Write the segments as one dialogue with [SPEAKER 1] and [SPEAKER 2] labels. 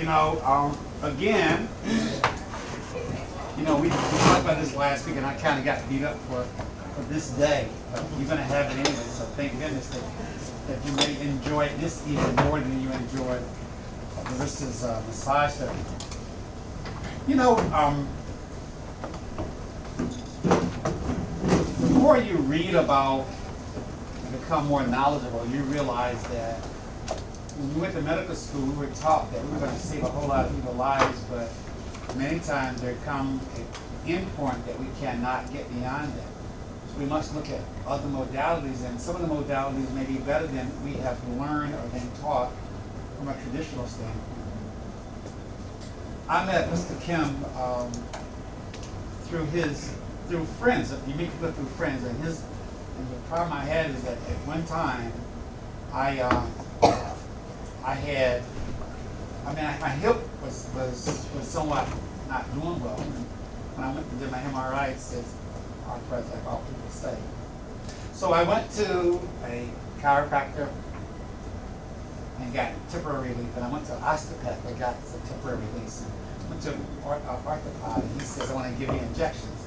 [SPEAKER 1] again, we talked about this last week, and I kind of got beat up for this day. But you're going to have it anyway, so thank goodness that you may enjoy this even more than you enjoyed Marissa's massage therapy. The more you read about and become more knowledgeable, you realize that when we went to medical school, we were taught that we were going to save a whole lot of people's lives, but many times there comes an endpoint that we cannot get beyond that. So we must look at other modalities, and some of the modalities may be better than we have learned or been taught from a traditional standpoint. I met Mr. Kim through friends. You meet people through friends, and the problem I had is that at one time my hip was somewhat not doing well. When I went to do my MRI, it says arthritis, like all people say. So I went to a chiropractor and got temporary relief, and I went to an osteopath and got some temporary relief. And went to an orthopod, and he says, I want to give you injections.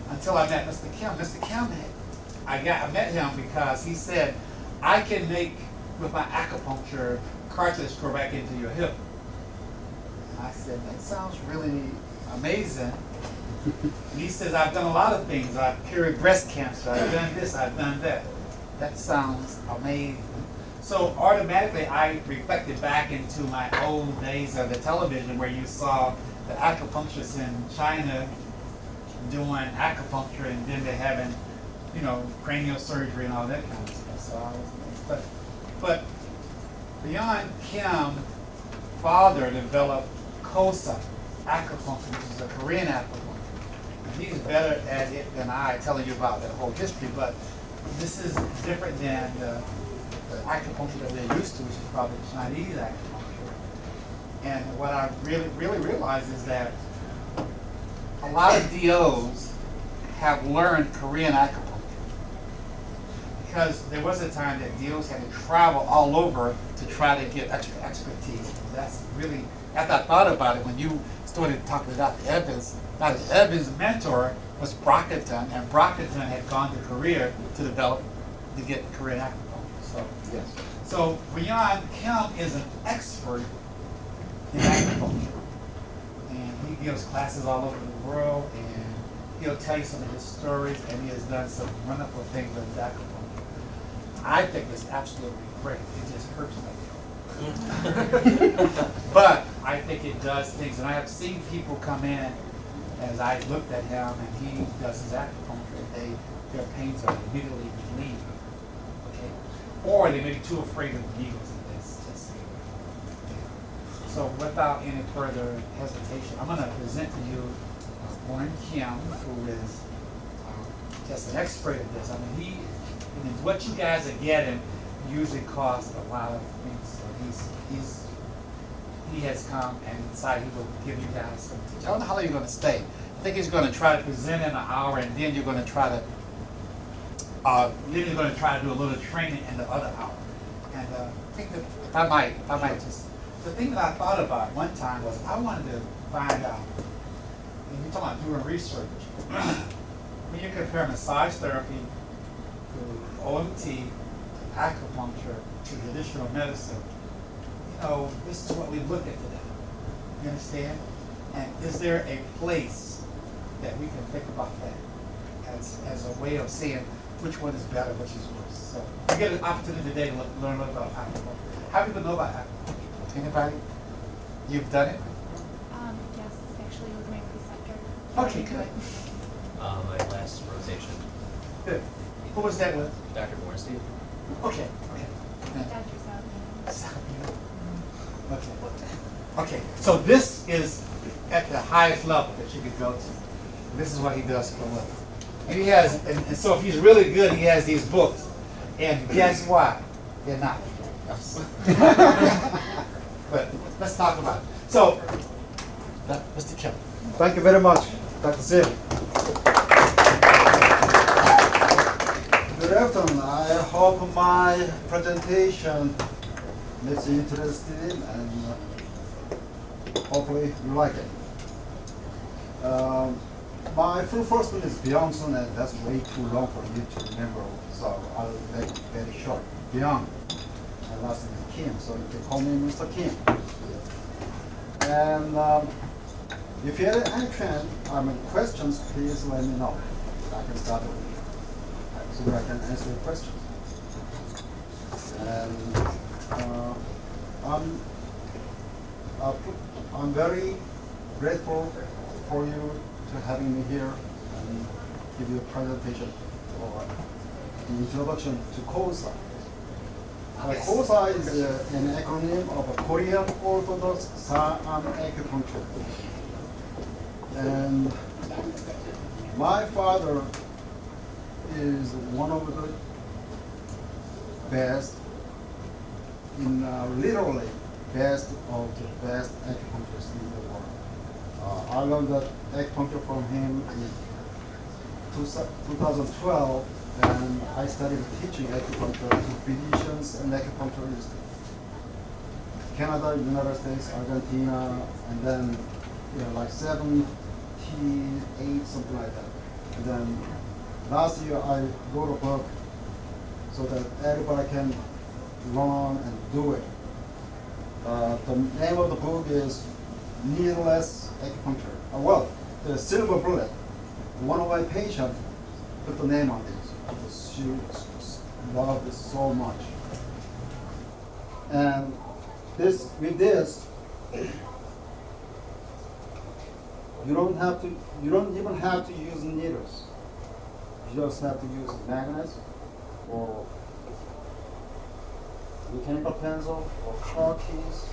[SPEAKER 1] Until I met Mr. Kim. Mr. Kim, I met him because he said, I can make, with my acupuncture, cartilage grow back into your hip. And I said, that sounds really amazing. And he says, I've done a lot of things. I've cured breast cancer. I've done this. I've done that. That sounds amazing. So automatically, I reflected back into my old days of the television where you saw the acupuncturists in China doing acupuncture, and then they're having, cranial surgery and all that kind of stuff. So I was amazed. But beyond Kim, father developed KOSA Acupuncture, which is a Korean acupuncture. And he's better at it than I, telling you about that whole history, but this is different than the acupuncture that they're used to, which is probably Chinese acupuncture. And what I really realized is that a lot of DOs have learned Korean acupuncture, because there was a time that DOs had to travel all over to try to get extra expertise. That's really, after I thought about it, when you started talking to Dr. Evans mentor was Brockington, and Brockington had gone to Korea to get Korean acupuncture. So, yes. So Ryan Kim is an expert in acupuncture. And he gives classes all over the world, and he'll tell you some of his stories, and he has done some wonderful things with his acupuncture. I think it's absolutely great. It just hurts my heel. But I think it does things, and I have seen people come in as I looked at him, and he does his acupuncture, their pains are immediately relieved. Okay? Or they may be too afraid of needles. So without any further hesitation, I'm going to present to you Warren Kim, who is just an expert at this. I mean, what you guys are getting usually costs a lot of things. So he has come and decided he will give you guys some teaching. I don't know how long you're going to stay. I think he's going to try to present in an hour, and then you're going to try to do a little training in the other hour. And I think that if I might just. The thing that I thought about one time was I wanted to find out, and you're talking about doing research, when you compare massage therapy to OMT, acupuncture, to traditional medicine, this is what we look at today. You understand? And is there a place that we can think about that as a way of saying which one is better, which is worse? So you get an opportunity today to learn a little about acupuncture. How do people know about acupuncture? Anybody? You've done it?
[SPEAKER 2] Yes, actually with my preceptor.
[SPEAKER 1] Okay, good.
[SPEAKER 3] My last rotation.
[SPEAKER 1] Good. Who was that with?
[SPEAKER 3] Dr. Bornstein.
[SPEAKER 1] Okay.
[SPEAKER 2] Dr. Saahm.
[SPEAKER 1] Okay. So this is at the highest level that you could go to. This is what he does for a living. And he has, and so if he's really good, he has these books. And guess what? They're not. But let's talk about it. So, Mr. Kim.
[SPEAKER 4] Thank you very much, Dr. Sealey. Good afternoon. I hope my presentation makes you interested in, and Hopefully you like it. My full first name is Byung-sun, and that's way too long for you to remember, so I'll make it very short. Byung. My last name is Kim, so you can call me Mr. Kim. And if you have any questions, please let me know. I can start so that I can answer your questions. And I'm very grateful for you to having me here and give you a presentation or an introduction to KOSA. KOSA is an acronym of a Korean Orthodox Saahm Acupuncture. And my father is one of the best, literally best of the best acupuncturists in the world. I learned that acupuncture from him in 2012, and I started teaching acupuncture to physicians and acupuncturists. Canada, United States, Argentina, and then like 78, something like that. And then last year I wrote a book so that everybody can learn and do it. The name of the book is Needleless Acupuncture. Well, the silver bullet. One of my patients put the name on this because she loved it so much. And with this, you don't even have to use needles. You just have to use magnets or mechanical pencil or car keys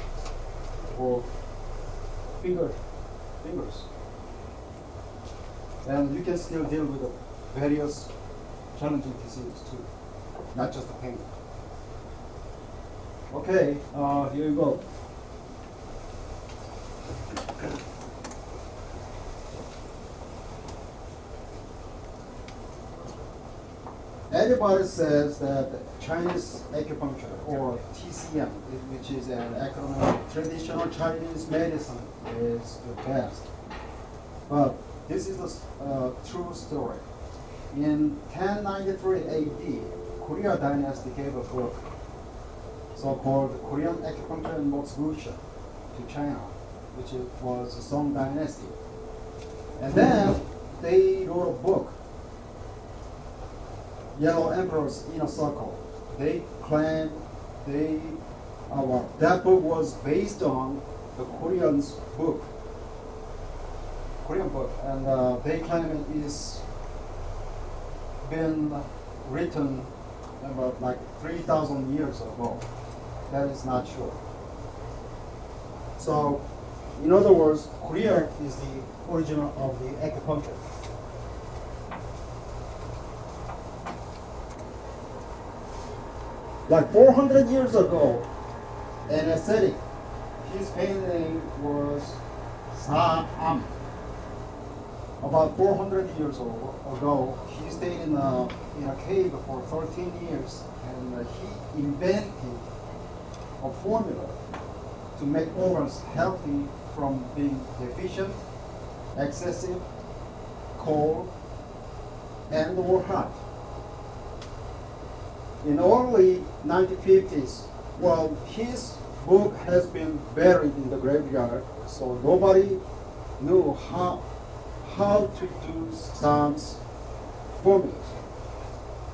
[SPEAKER 4] or fingers. And you can still deal with the various challenging diseases too, not just the pain. Okay, here you go. Everybody says that Chinese acupuncture, or TCM, which is an acronym of traditional Chinese medicine, is the best. But this is a true story. In 1093 AD, Korea dynasty gave a book, so-called Korean Acupuncture and Moksbucha, to China, which was the Song dynasty. And then they wrote a book, Yellow Emperor's Inner Circle. They claim that book was based on the Korean book, and they claim it is been written about like 3,000 years ago. That is not true. So, in other words, Korea is the original of the acupuncture. Like 400 years ago, an ascetic, his pain name was Saahm. About 400 years ago, he stayed in a cave for 13 years, and he invented a formula to make organs healthy from being deficient, excessive, cold, and or hot. In early 1950s, well, his book has been buried in the graveyard, so nobody knew how to do Saaham's formulas.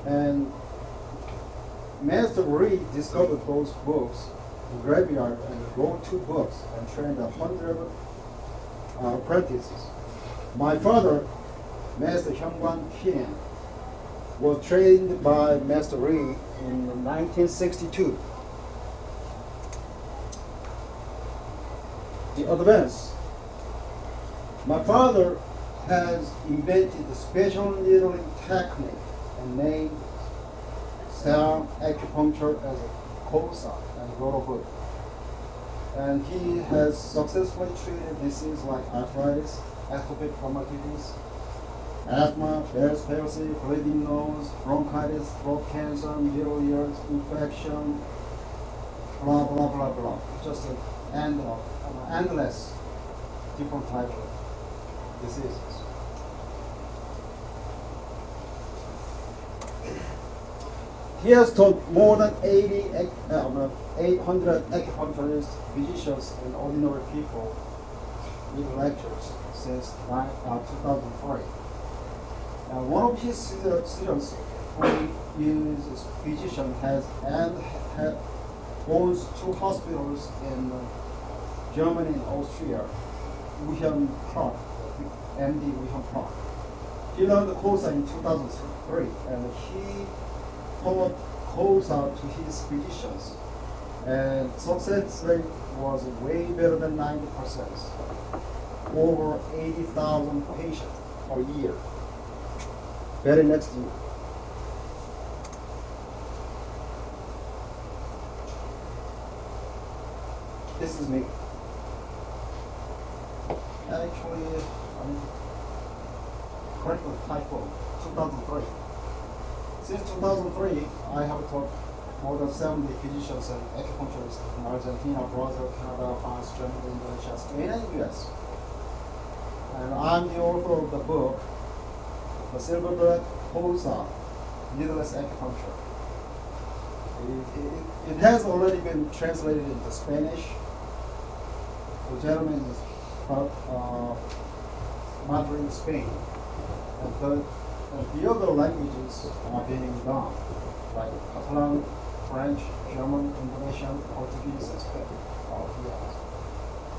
[SPEAKER 4] And Master Reed discovered those books in the graveyard and wrote 2 books and trained 100 apprentices. My father, Master Hyungwan Kim, was trained by Master Reed in 1962. The advance. My father has invented a special needling technique and named Saahm Acupuncture as a KOSA and wrote a book. And he has successfully treated diseases like arthritis, atopic dermatitis, asthma, Bell's palsy, bleeding nose, bronchitis, throat cancer, middle ears infection, blah, blah, blah, blah. Just an endless different types of diseases. He has taught more than 800 acupuncturists, physicians, and ordinary people with lectures since 2003. And one of his students, who is a physician, owns 2 hospitals in Germany and Austria. Wilhelm Clark, MD Wilhelm Clark. He learned KOSA in 2003, and he taught KOSA to his physicians. And success rate was way better than 90%. Over 80,000 patients per year. Very next year. This is me. Actually, correctly typo, 2003. Since 2003, I have taught more than 70 physicians and acupuncturists in Argentina, Brazil, Canada, France, Germany, Indonesia, Spain, and US. And I'm the author of the book, The Silverbird KOSA, Needless Acupuncture. It has already been translated into Spanish. The gentleman is from Madrid, Spain. And the other languages are being done, like Catalan, French, German, Indonesian, Portuguese, and Spanish.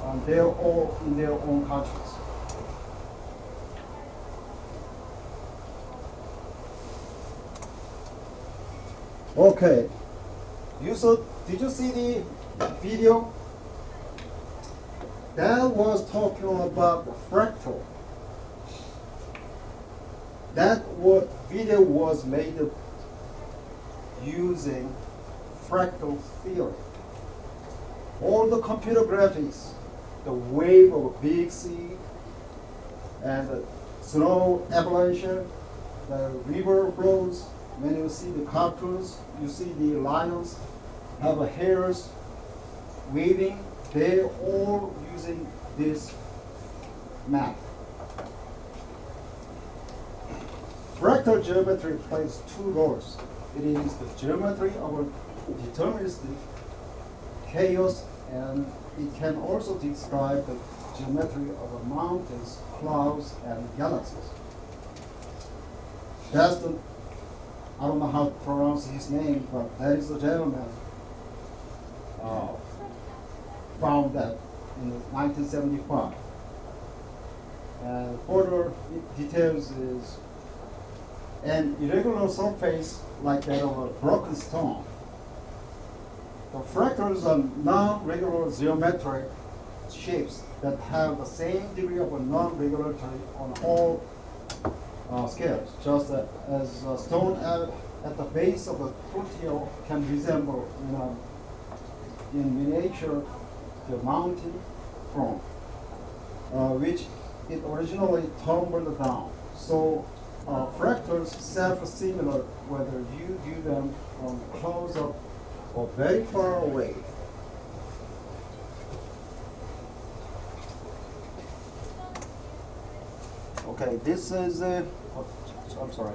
[SPEAKER 4] And they're all in their own countries. Okay. Did you see the video? That was talking about fractal. Video was made using fractal theory. All the computer graphics, the wave of a big sea, and the snow avalanche, the river flows. When you see the cartoons, you see the lions have hairs waving. They're all using this map. Fractal geometry plays 2 roles. It is the geometry of a deterministic chaos, and it can also describe the geometry of mountains, clouds, and galaxies. I don't know how to pronounce his name, but that is the gentleman found that in 1975. And further details is an irregular surface like that of a broken stone. The fractals are non-regular geometric shapes that have the same degree of non-regularity on all scales, just as a stone at the base of a foothill can resemble in miniature the mountain from which it originally tumbled down. So fractals self-similar whether you view them from close up or very far away. Okay, this is I'm sorry.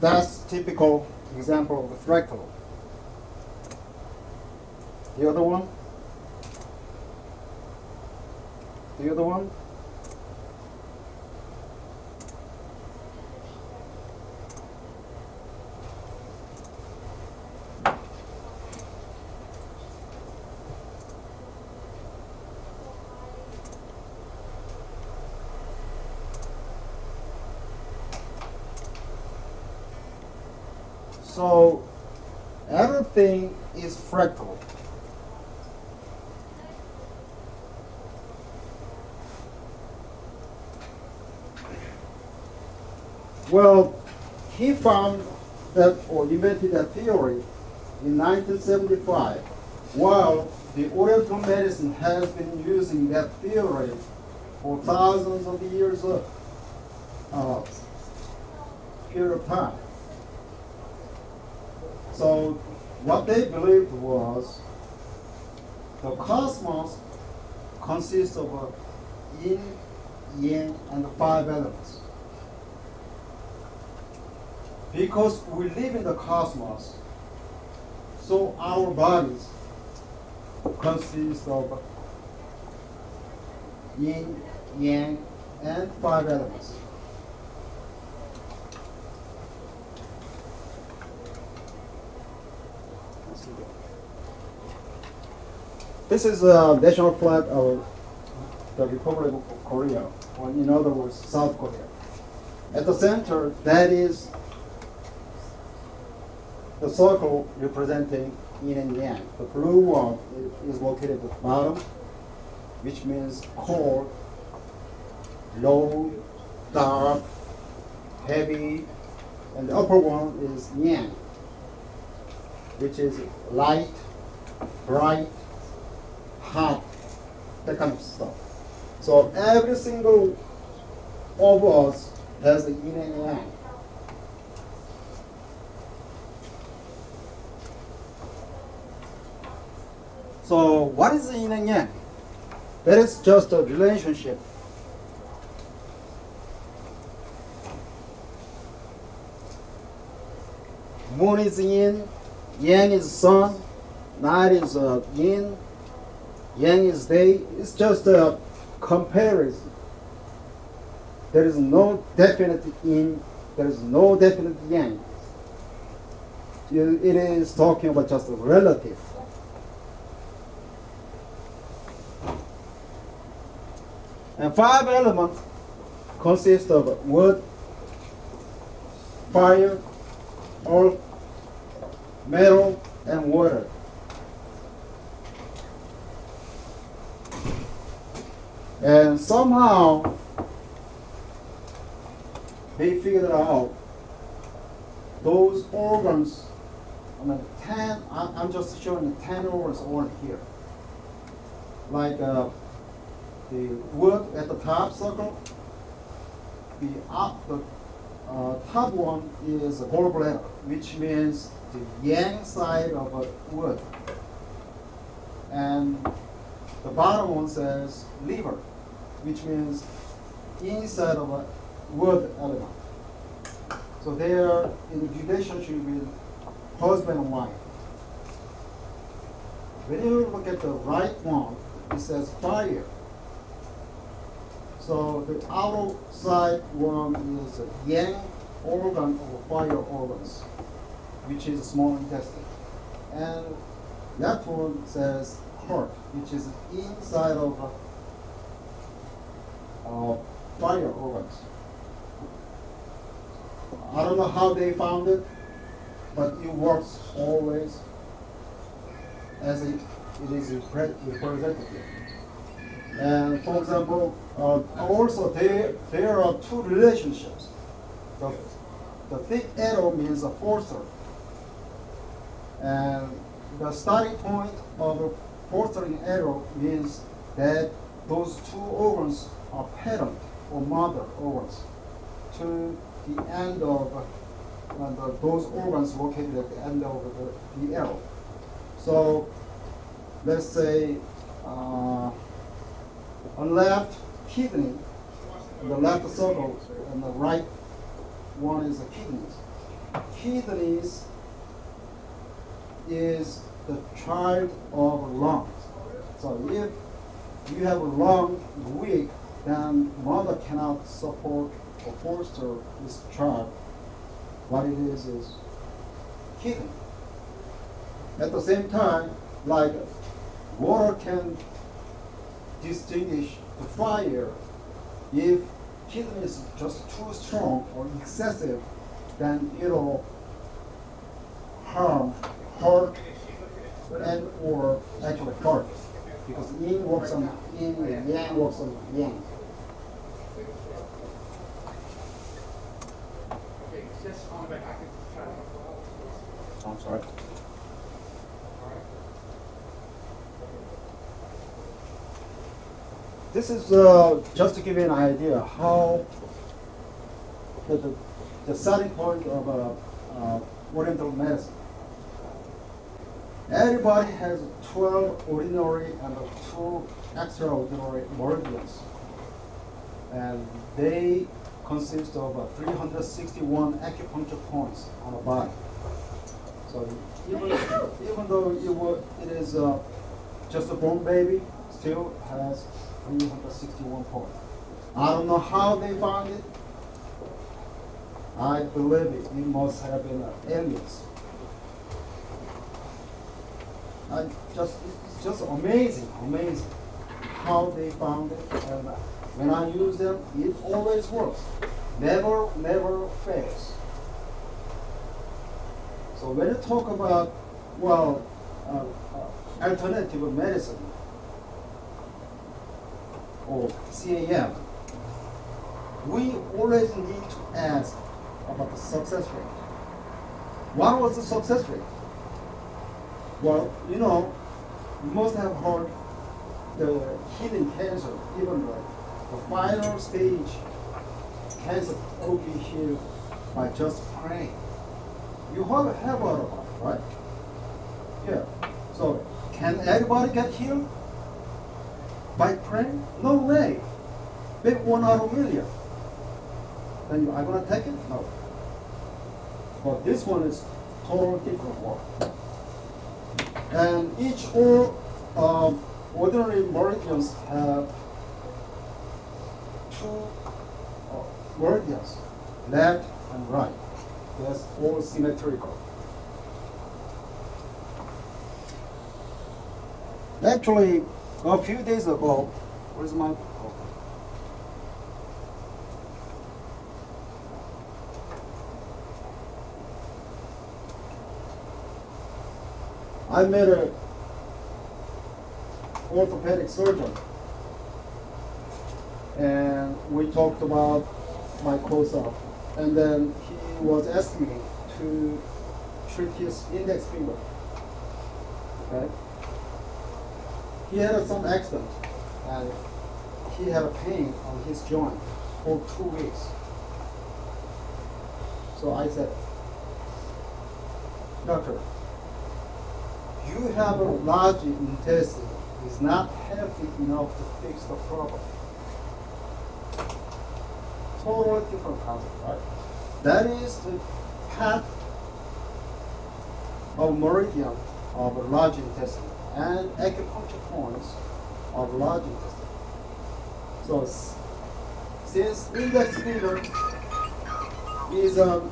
[SPEAKER 4] That's typical example of the fractal. The other one? The other one? So everything is fractal. Well, he found that or invented that theory in 1975 While the Oriental medicine has been using that theory for thousands of years of period of time. So what they believed was the cosmos consists of yin, yang, and the 5 elements. Because we live in the cosmos, so our bodies consist of yin, yang, and 5 elements. This is a national flag of the Republic of Korea, or in other words, South Korea. At the center, that is the circle representing yin and yang. The blue one is located at the bottom, which means cold, low, dark, heavy, and the upper one is yang, which is light, bright, hot, that kind of stuff. So every single of us has the yin and yang. So what is the yin and yang? That is just a relationship. Moon is yin, yang is sun, night is yin, yang is day. It's just a comparison. There is no definite yin, there is no definite yang. It is talking about just a relative. And 5 elements consist of wood, fire, earth, metal, and water. And somehow they figured out those organs. I mean, 10. I'm just showing the 10 organs over here. Like the wood at the top circle. The top one is a gallbladder, which means the yang side of a wood. And the bottom one says liver, which means inside of a wood element. So they are in relationship with husband and wife. When you look at the right one, it says fire. So the outside one is a yang organ or fire organs, which is a small intestine. And that one says heart, which is inside of fire organs. I don't know how they found it, but it works always as it is representative. And for example, also there are 2 relationships. The thick arrow means a forcer, and the starting point of the forcing arrow means that those 2 organs are parent or mother organs to the end of those organs located at the end of the arrow. So let's say on left kidney, the left circle, and the right one is the kidneys. Kidneys is the child of lungs. So if you have a lung weak, then mother cannot support or foster this child. What it is kidney. At the same time, like water can distinguish the fire. If kidney is just too strong or excessive, then it'll harm heart and or actually heart, because yin works on yin and yang works on yang. I'm sorry. this is just to give you an idea how the starting point of Oriental medicine. Everybody has 12 ordinary and 2 extraordinary meridians, and they consist of 361 acupuncture points on the body. So even though it is just a born baby, still has 361 points. I don't know how they found it. I believe it must have been aliens. It's just amazing how they found it. And when I use them, it always works. Never fails. So when you talk about, alternative medicine, or CAM, we always need to ask about the success rate. What was the success rate? Well, you must have heard the hidden cancer, even the final stage cancer will be healed by just praying. You have heard about it, right? Yeah. So, can everybody get healed by praying? No way. Maybe 1 out of a million. Then are you gonna take it? No. But this one is totally different one. And each ordinary meridians have 2 meridians, left and right. That's all symmetrical. Actually, a few days ago, where's my? I met an orthopedic surgeon, and we talked about my KOSA, and then he was asking me to treat his index finger. Okay. He had some accident, and he had a pain on his joint for 2 weeks. So I said, doctor, you have a large intestine is not healthy enough to fix the problem. Totally different concept, right? That is the path of meridian of a large intestine and acupuncture points of large intestine. So since index finger is a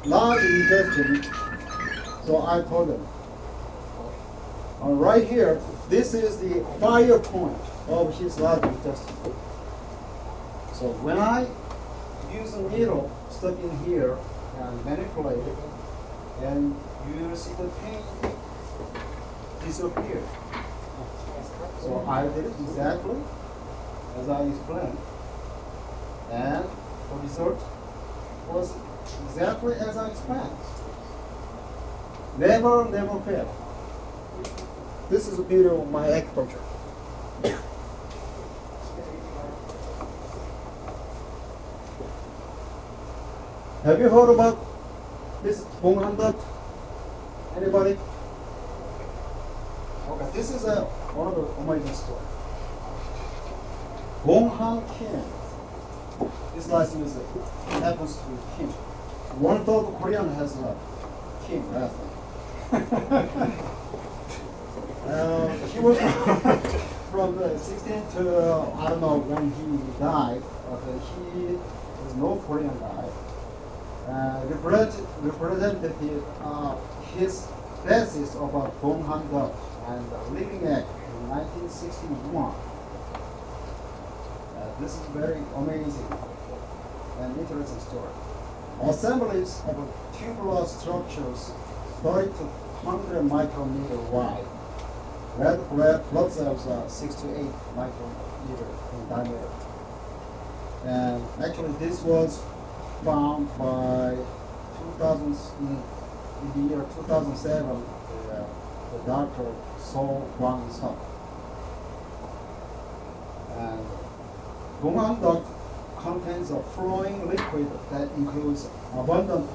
[SPEAKER 4] large intestine, so I told them, right here, this is the fire point of his large intestine. So when I use a needle stuck in here and manipulate it, and you will see the pain disappear. So I did it exactly as I explained, and the result was exactly as I explained. Never fail. This is the beauty of my acupuncture. Have you heard about this Bonghan? Anybody? Okay, this is another amazing story. Bonghan Kim. This last name happens to be Kim. 1/3 of Korean has a Kim last name. He was from the 16 to, I don't know when he died, but he was no Korean guy. Represented his thesis about Bonghan God and Living Egg in 1961. This is very amazing and interesting story. Assemblies of tubular structures 30 to 100 micrometer wide. Red blood cells are 6 to 8 micrometer in diameter. And actually this was found by 2000, in the year 2007, the doctor Saahm. And Bong duct contains a flowing liquid that includes abundant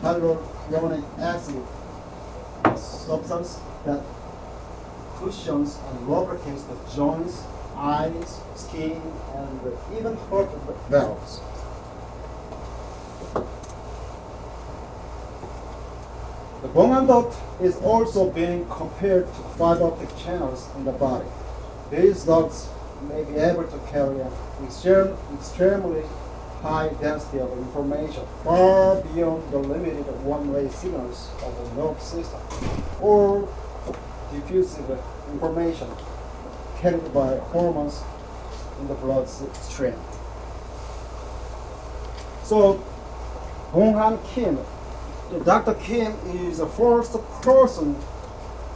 [SPEAKER 4] hyaluronic acid, a substance that cushions and lubricates the joints, eyes, skin, and even heart valves. The bone duct is also being compared to fiber optic channels in the body. These ducts may be able to carry an extremely high density of information far beyond the limited one-way signals of the nerve system, or diffusive information carried by hormones in the bloodstream. So, Bong-Han Kim, Dr. Kim is the first person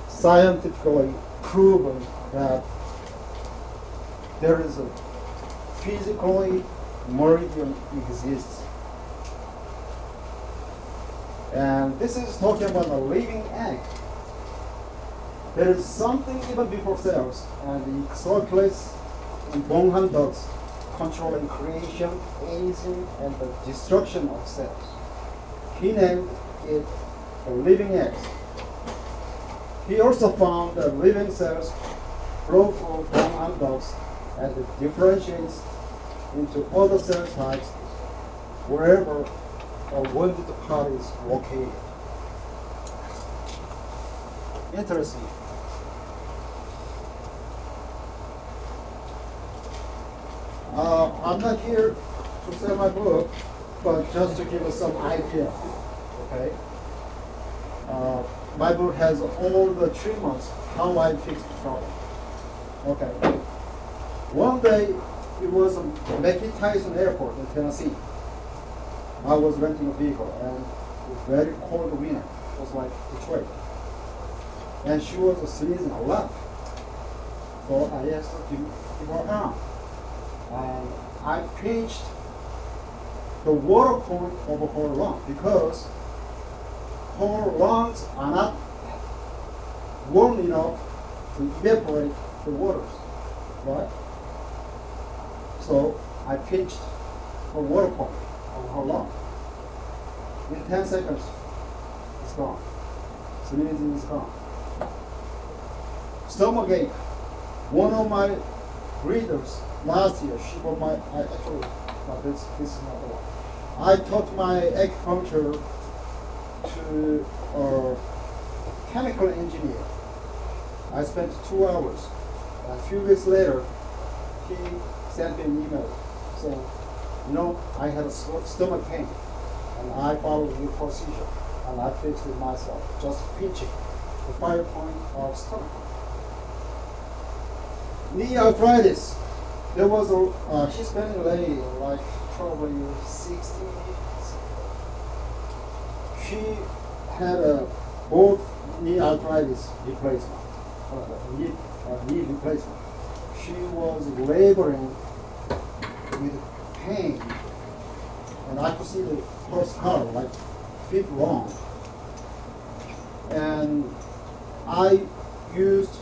[SPEAKER 4] scientifically proven that there is a physically meridian exists. And this is talking about a living egg. There is something even before cells, and it circulates in Bong-Han ducts, controlling creation, aging, and the destruction of cells. He named it the living eggs. He also found that living cells flow through Bong-Han ducts and it differentiates into other cell types wherever or when the part is located. Interesting. I'm not here to sell my book, but just to give us some idea. Okay. My book has all the treatments, how I fixed the problem. Okay. One day, it was Mackie Tyson Airport in Tennessee. I was renting a vehicle, and it was very cold winter. It was like Detroit. And she was sneezing a lot. So I asked her to give her arm. And I pinched the water point over her lung because her lungs are not warm enough to evaporate the waters, right? So I pinched her water point over her lung. In 10 seconds, it's gone. Sneezing is gone. Stomachache. One of my readers last year, she got my, actually, no, this is not the one. I taught my acupuncture to a chemical engineer. I spent 2 hours. A few weeks later, he sent me an email saying, you know, I had a stomach pain, and I followed your procedure, and I fixed it myself, just pinching the 5 point of stomach. Knee arthritis. There was a Hispanic lady, like probably 60. She had both knee arthritis replacement, knee replacement. She was laboring with pain, and I could see her scar like feet long. And I used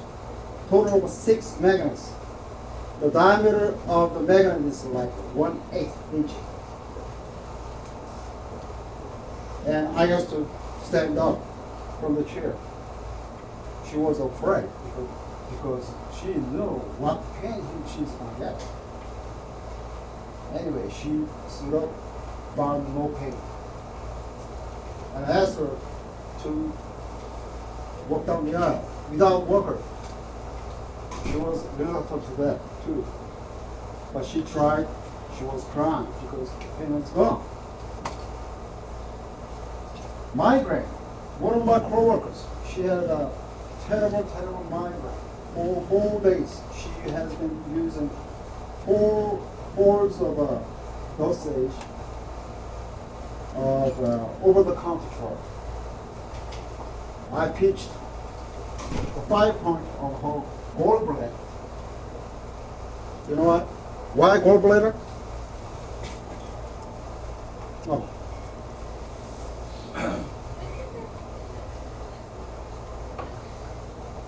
[SPEAKER 4] total of 6 magnets. The diameter of the magnet is like 1/8 inch. And I used to stand up from the chair. She was afraid because she knew what pain she's going to get. Anyway, she stood up, found no pain. And I asked her to walk down the aisle without walker. She was reluctant to that too. But she tried, she was crying because the pain was gone. Migraine. One of my coworkers, she had a terrible migraine. For 4 days, she has been using 4 boards of dosage of over-the-counter drug. I pitched the 5 point on her gallbladder. You know what? Why gallbladder? Oh.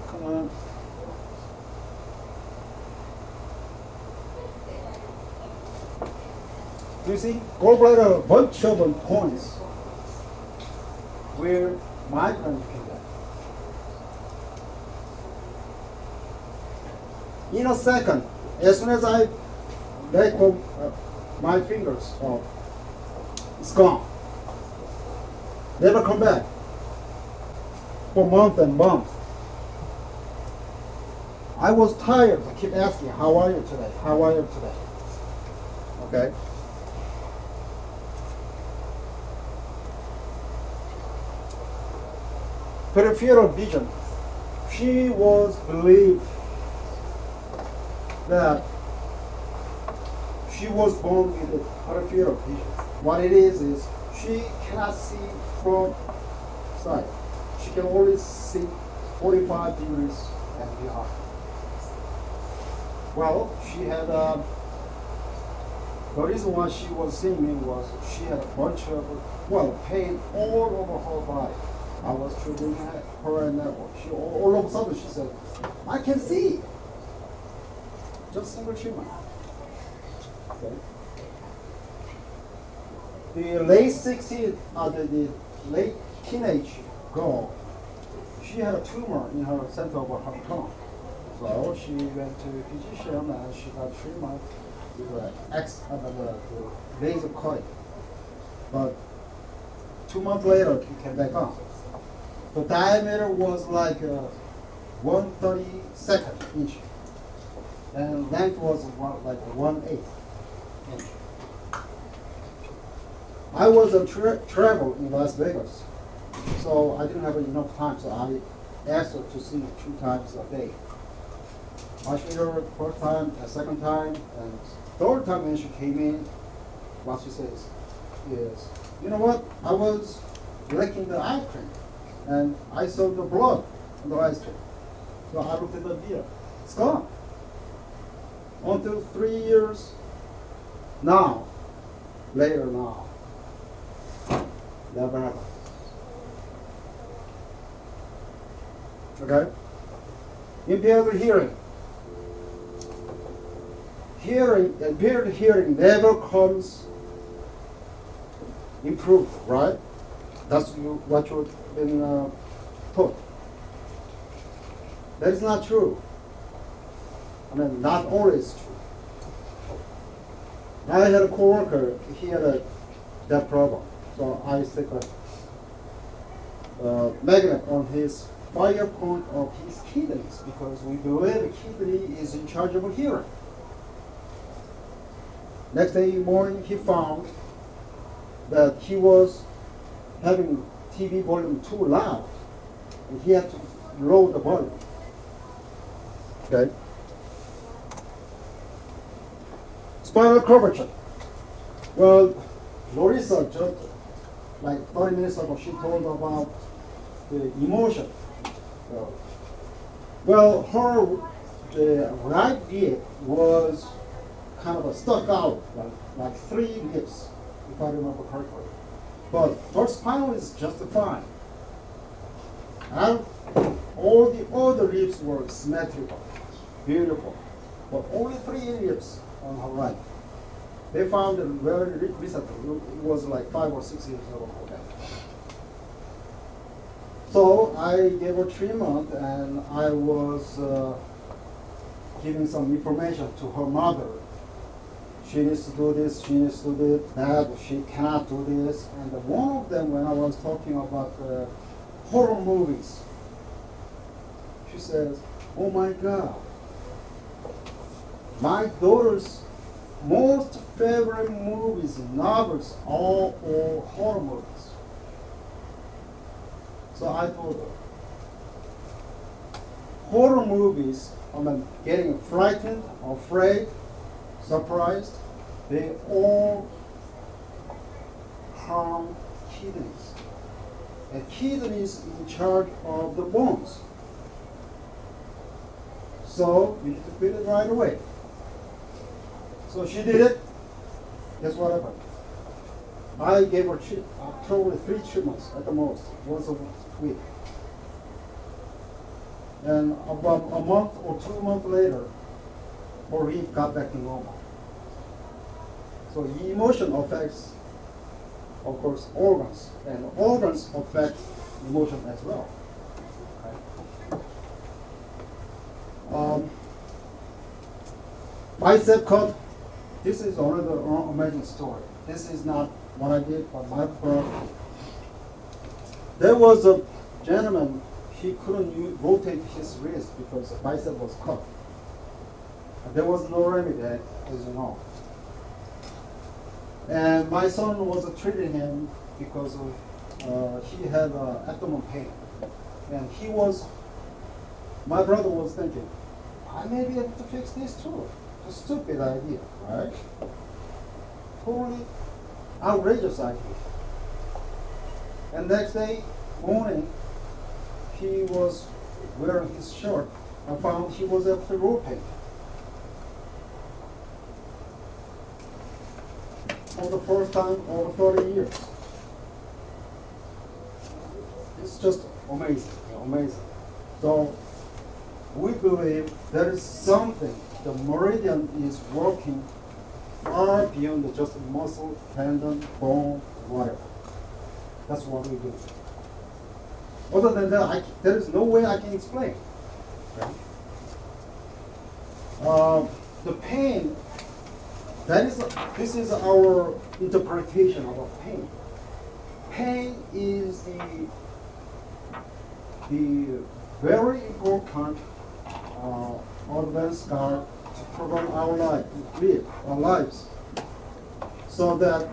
[SPEAKER 4] Come on. Do you see? Gallbladder, a bunch of points where migraine can get. In a second, as soon as I let go my fingers, it's gone. Never come back for months and months. I was tired. I keep asking, how are you today? How are you today? Okay. Peripheral vision. She was believed that she was born with a peripheral vision. What it is she cannot see from side. She can only see 45 degrees and beyond. Well, she had the reason why she was seeing me was she had a bunch of pain all over her body. I was treating her and she all of a sudden she said, I can see. Just single treatment. Okay. The late 60s, the late teenage girl, she had a tumor in her center of her tongue. So she went to a physician and she got treatment with the laser cutting. But 2 months later, she came back on. The diameter was like 1/32 inch, and length was like 1/8 inch. I was on travel in Las Vegas, so I didn't have enough time, so I asked her to see 2 times a day. I treated her first time, a second time, and third time when she came in, what she says is, you know what, I was licking the ice cream, and I saw the blood on the ice cream. So I looked at the beer. It's gone. Until 3 years later now. Never happened. Okay? Impaired hearing. Impaired hearing never comes improved, right? That's what you've been taught. That is not true. I mean, not always true. I had a coworker, he had that problem. So I stick a magnet on his fire point of his kidneys because we believe the kidney is in charge of hearing. Next day morning, he found that he was having TV volume too loud, and he had to lower the volume. Okay. Spinal curvature. Well, Larissa just like 30 minutes ago, she told about the emotion. Well, the right ear was kind of stuck out, like 3 lips, if I remember correctly. But her spinal is just fine. And all the other lips were symmetrical, beautiful. But only 3 lips on her right. They found it very recently. It was like 5 or 6 years ago. So I gave her treatment, and I was giving some information to her mother. She needs to do this, she needs to do that, she cannot do this. And one of them, when I was talking about horror movies, she says, oh my God, my daughter's most favorite movies, novels, are all horror movies. So I told her, horror movies, I mean, getting frightened, afraid, surprised, they all harm kidneys. And kidneys in charge of the bones. So you need to quit it right away. So she did it. Guess what happened? I gave her probably 3 treatments at the most, once a week. And about a month or 2 months later, her reef got back to normal. So emotion affects, of course, organs, and organs affect emotion as well. Bicep cut. This is another amazing story. This is not what I did, but my brother. There was a gentleman. He couldn't rotate his wrist because the bicep was cut. There was no remedy, as you know. And my son was treating him because he had abdomen pain. And my brother was thinking, I may be able to fix this too. A stupid idea, right? Totally outrageous idea. And next day morning, he was wearing his shirt and found he was able to rotate. For the first time over 30 years. It's just amazing, amazing. So we believe there is something, the meridian is working far beyond just muscle, tendon, bone, whatever. That's what we do. Other than that, there is no way I can explain. The pain, this is our interpretation of pain. Pain is the very important advanced guard to program our lives, so that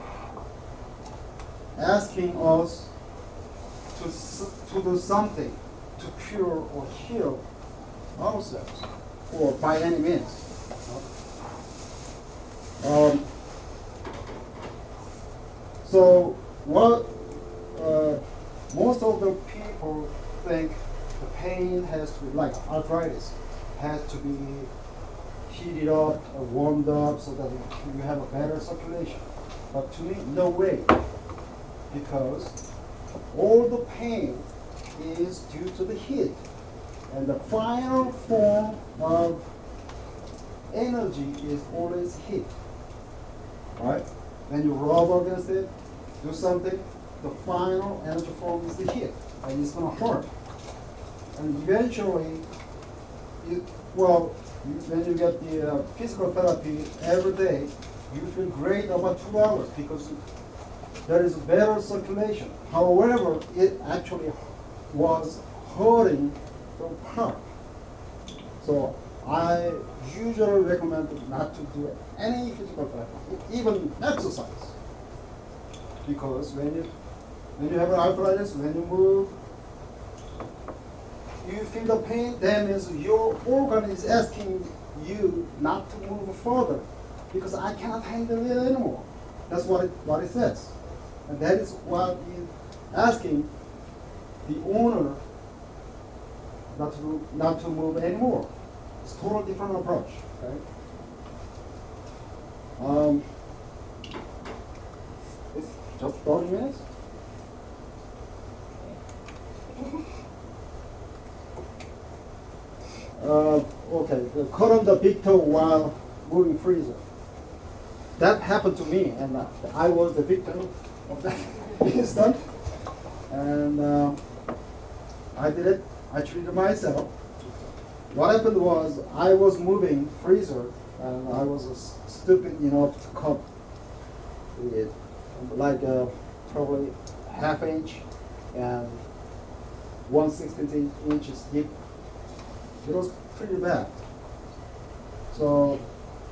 [SPEAKER 4] asking us to do something to cure or heal ourselves, or by any means. So what most of the people think the pain has to be like arthritis, has to be heated up or warmed up so that you have a better circulation. But to me, no way, because all the pain is due to the heat, and the final form of energy is always heat. Right? When you rub against it, do something, the final energy form is the heat, and it's going to hurt. And eventually, when you get the physical therapy every day, you feel great about 2 hours because there is better circulation. However, it actually was hurting the part. So I usually recommend not to do any physical therapy, even exercise. Because when you have arthritis, when you move, you feel the pain, that means your organ is asking you not to move further because I cannot handle it anymore. That's what it says. And that is what is asking the owner not to move anymore. It's a totally different approach. Okay? It's just 30 minutes. Okay, cut on the big toe while moving freezer. That happened to me, and I was the victim of that incident. And I did it. I treated myself. What happened was I was moving freezer, and I was stupid enough to cut it like probably ½ inch and 1/16 inches deep. It was pretty bad. So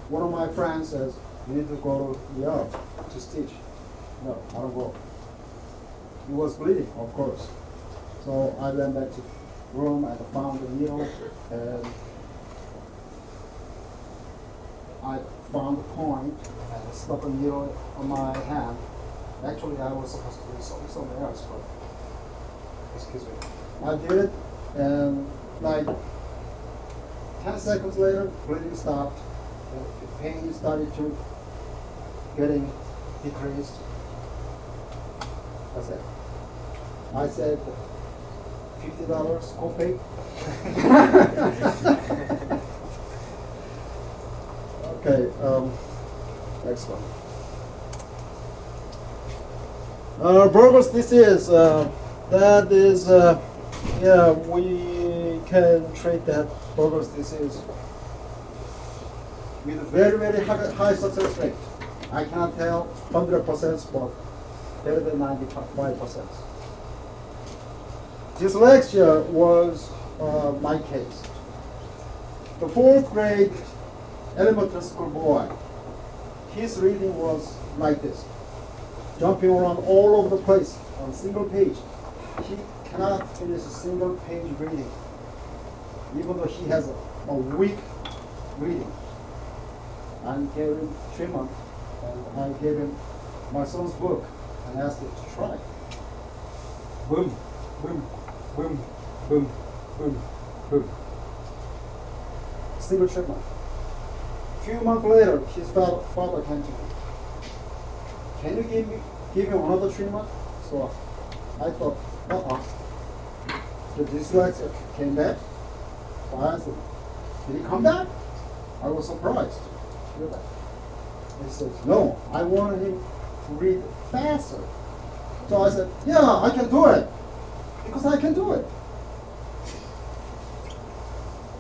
[SPEAKER 4] one of my friends says, "You need to go to the ER to stitch." No, I don't go. He was bleeding, of course. So I went back to the room and found the needle, and I found the point and stuck a needle on my hand. Actually, I was supposed to do something else, but excuse me. I did it, and like 10 seconds later, bleeding stopped. The pain started to getting decreased. That's it. I said $50 copay. Okay, next one. Burgos disease, that is, yeah, we can treat that Burgos disease with very, very high success rate. I cannot tell 100%, but better than 95%. Dyslexia was my case. The 4th grade elementary school boy, his reading was like this, jumping around all over the place on a single page. He cannot finish a single page reading, even though he has a weak reading. I gave him treatment, and I gave him my son's book and asked him to try. Boom, boom, boom, boom, boom, boom. Single treatment. A few months later, his father came to me. Can you give him another treatment? So I thought, The dyslexia came back. So I asked him, did he come back? I was surprised. He said, no, I wanted him to read faster. So I said, yeah, I can do it. Because I can do it.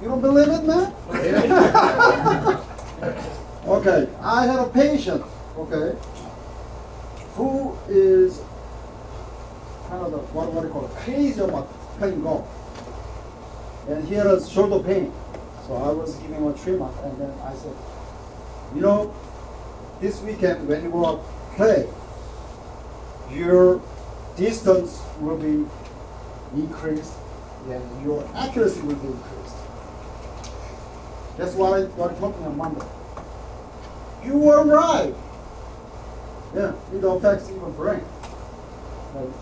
[SPEAKER 4] You don't believe it, man? Okay, I had a patient, okay, who is kind of what do you call it, crazy about playing golf. And he has shoulder pain. So I was giving him a treatment, and then I said, you know, this weekend when you go out play, your distance will be increased and your accuracy will be increased. That's what I told him on Monday. You were right. Yeah, it affects even brain. Like,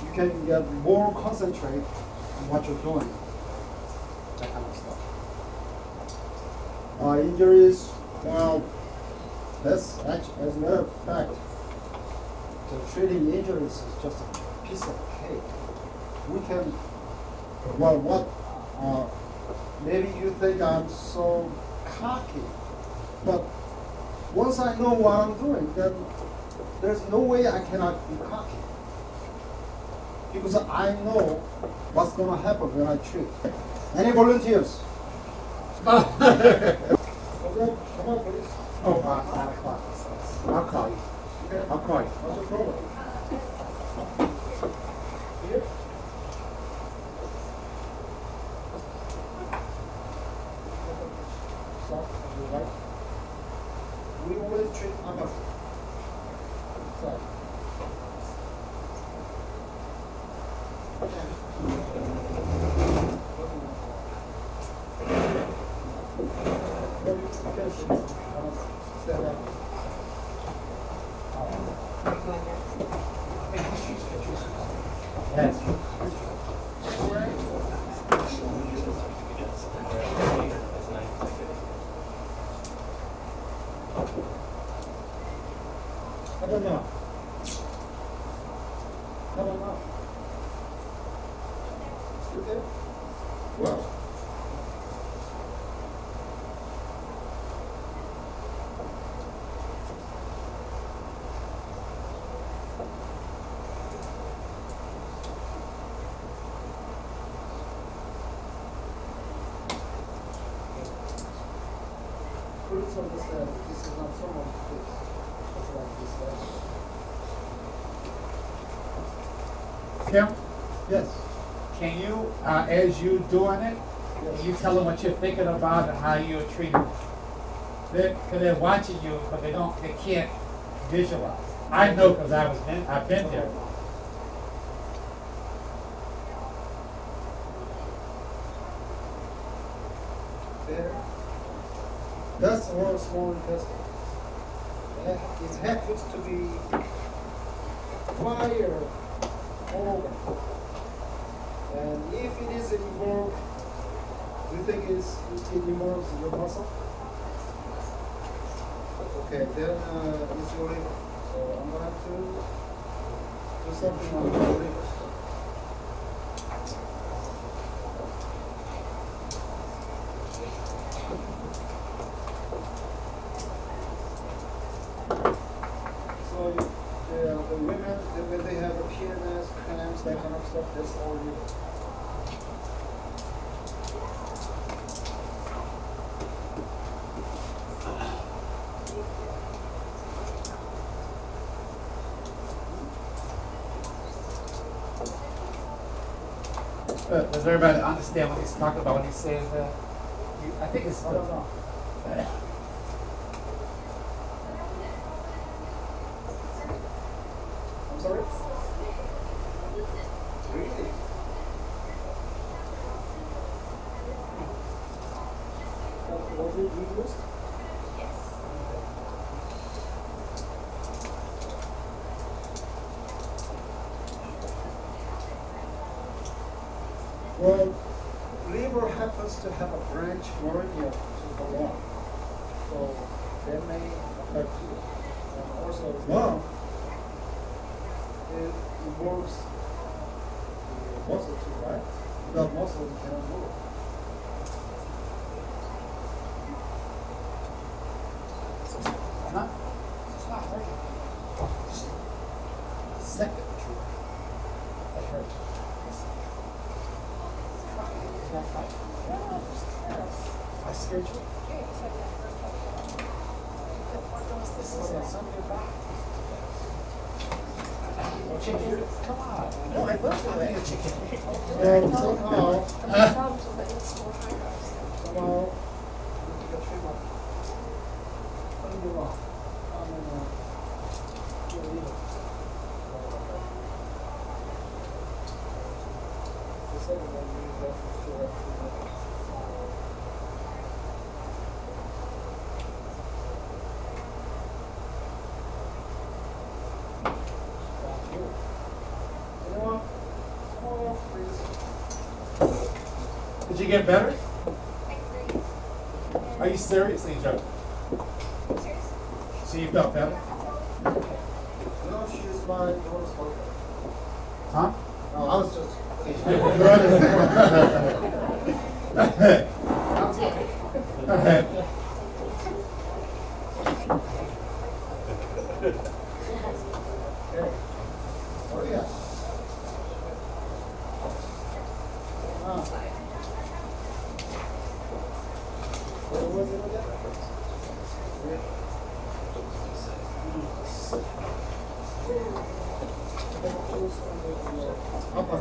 [SPEAKER 4] you can get more concentrate on what you're doing. That kind of stuff. Injuries, well, that's actually, as a matter of fact, the treating injuries is just a piece of cake. We can, maybe you think I'm so cocky, but once I know what I'm doing, then there's no way I cannot be cocky. Because I know what's going to happen when I treat. Any volunteers? Okay, come on, please.
[SPEAKER 1] Oh, 9 o'clock. I'll call you. I'll call you.
[SPEAKER 4] What's your problem? Here? Stop, on your right. We always treat others. Side. Stand up.
[SPEAKER 1] Yes.
[SPEAKER 4] How about now? How about now? You okay? Well. Please understand, this is not someone's face. It's like this.
[SPEAKER 1] Kim,
[SPEAKER 4] Yes.
[SPEAKER 1] can you, as you doing it,
[SPEAKER 4] Yes.
[SPEAKER 1] you tell them what you're thinking about and how you're treating? Because they're watching you, but they can't visualize. I know because I've been there.
[SPEAKER 4] There. That's our small intestine. It happens to be fire organ. And if it is involved, do you think it involves your muscle? Okay, then it's your liver. So I'm going to do something on your liver. So the women, they when they have a PMS, cramps, that kind of stuff, that's all you do.
[SPEAKER 1] Does everybody understand what he's talking about when he says that? I think it's.
[SPEAKER 4] I don't know. I'm sorry? Really? What did you use? Well, liver happens to have a branch meridian to the lung, so that may affect you. And also, lung, it involves the muscle too, right? Without muscle, you cannot move.
[SPEAKER 1] Huh? It's not hurting. Second. That hurts. I scared you. This is something back. Chicken. Come on. No, I will do it. Chicken.
[SPEAKER 4] And somehow, somehow, you get treatment. What do you want? You'll leave it. The second one, you have to have treatment.
[SPEAKER 1] Did you get better? Are you serious? Are you joking? So you felt better?
[SPEAKER 4] No, she is my daughter's daughter.
[SPEAKER 1] Huh?
[SPEAKER 4] No, I was just. Oh, yeah. What was it again? Upper.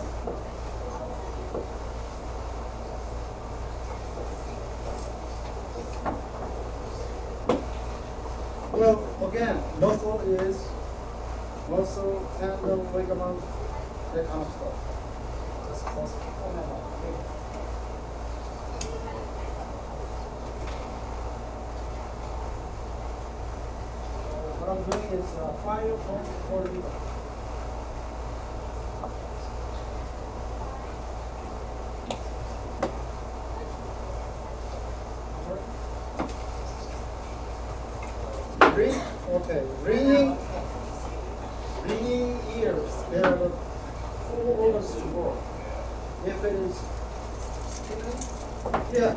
[SPEAKER 4] Well, again, muscle is muscle, tendon, ligament, that kind of stuff. Just muscle. What I'm doing is 5.4 liters. Okay, ringing ears, there are 4 organs to work. If it is, yeah,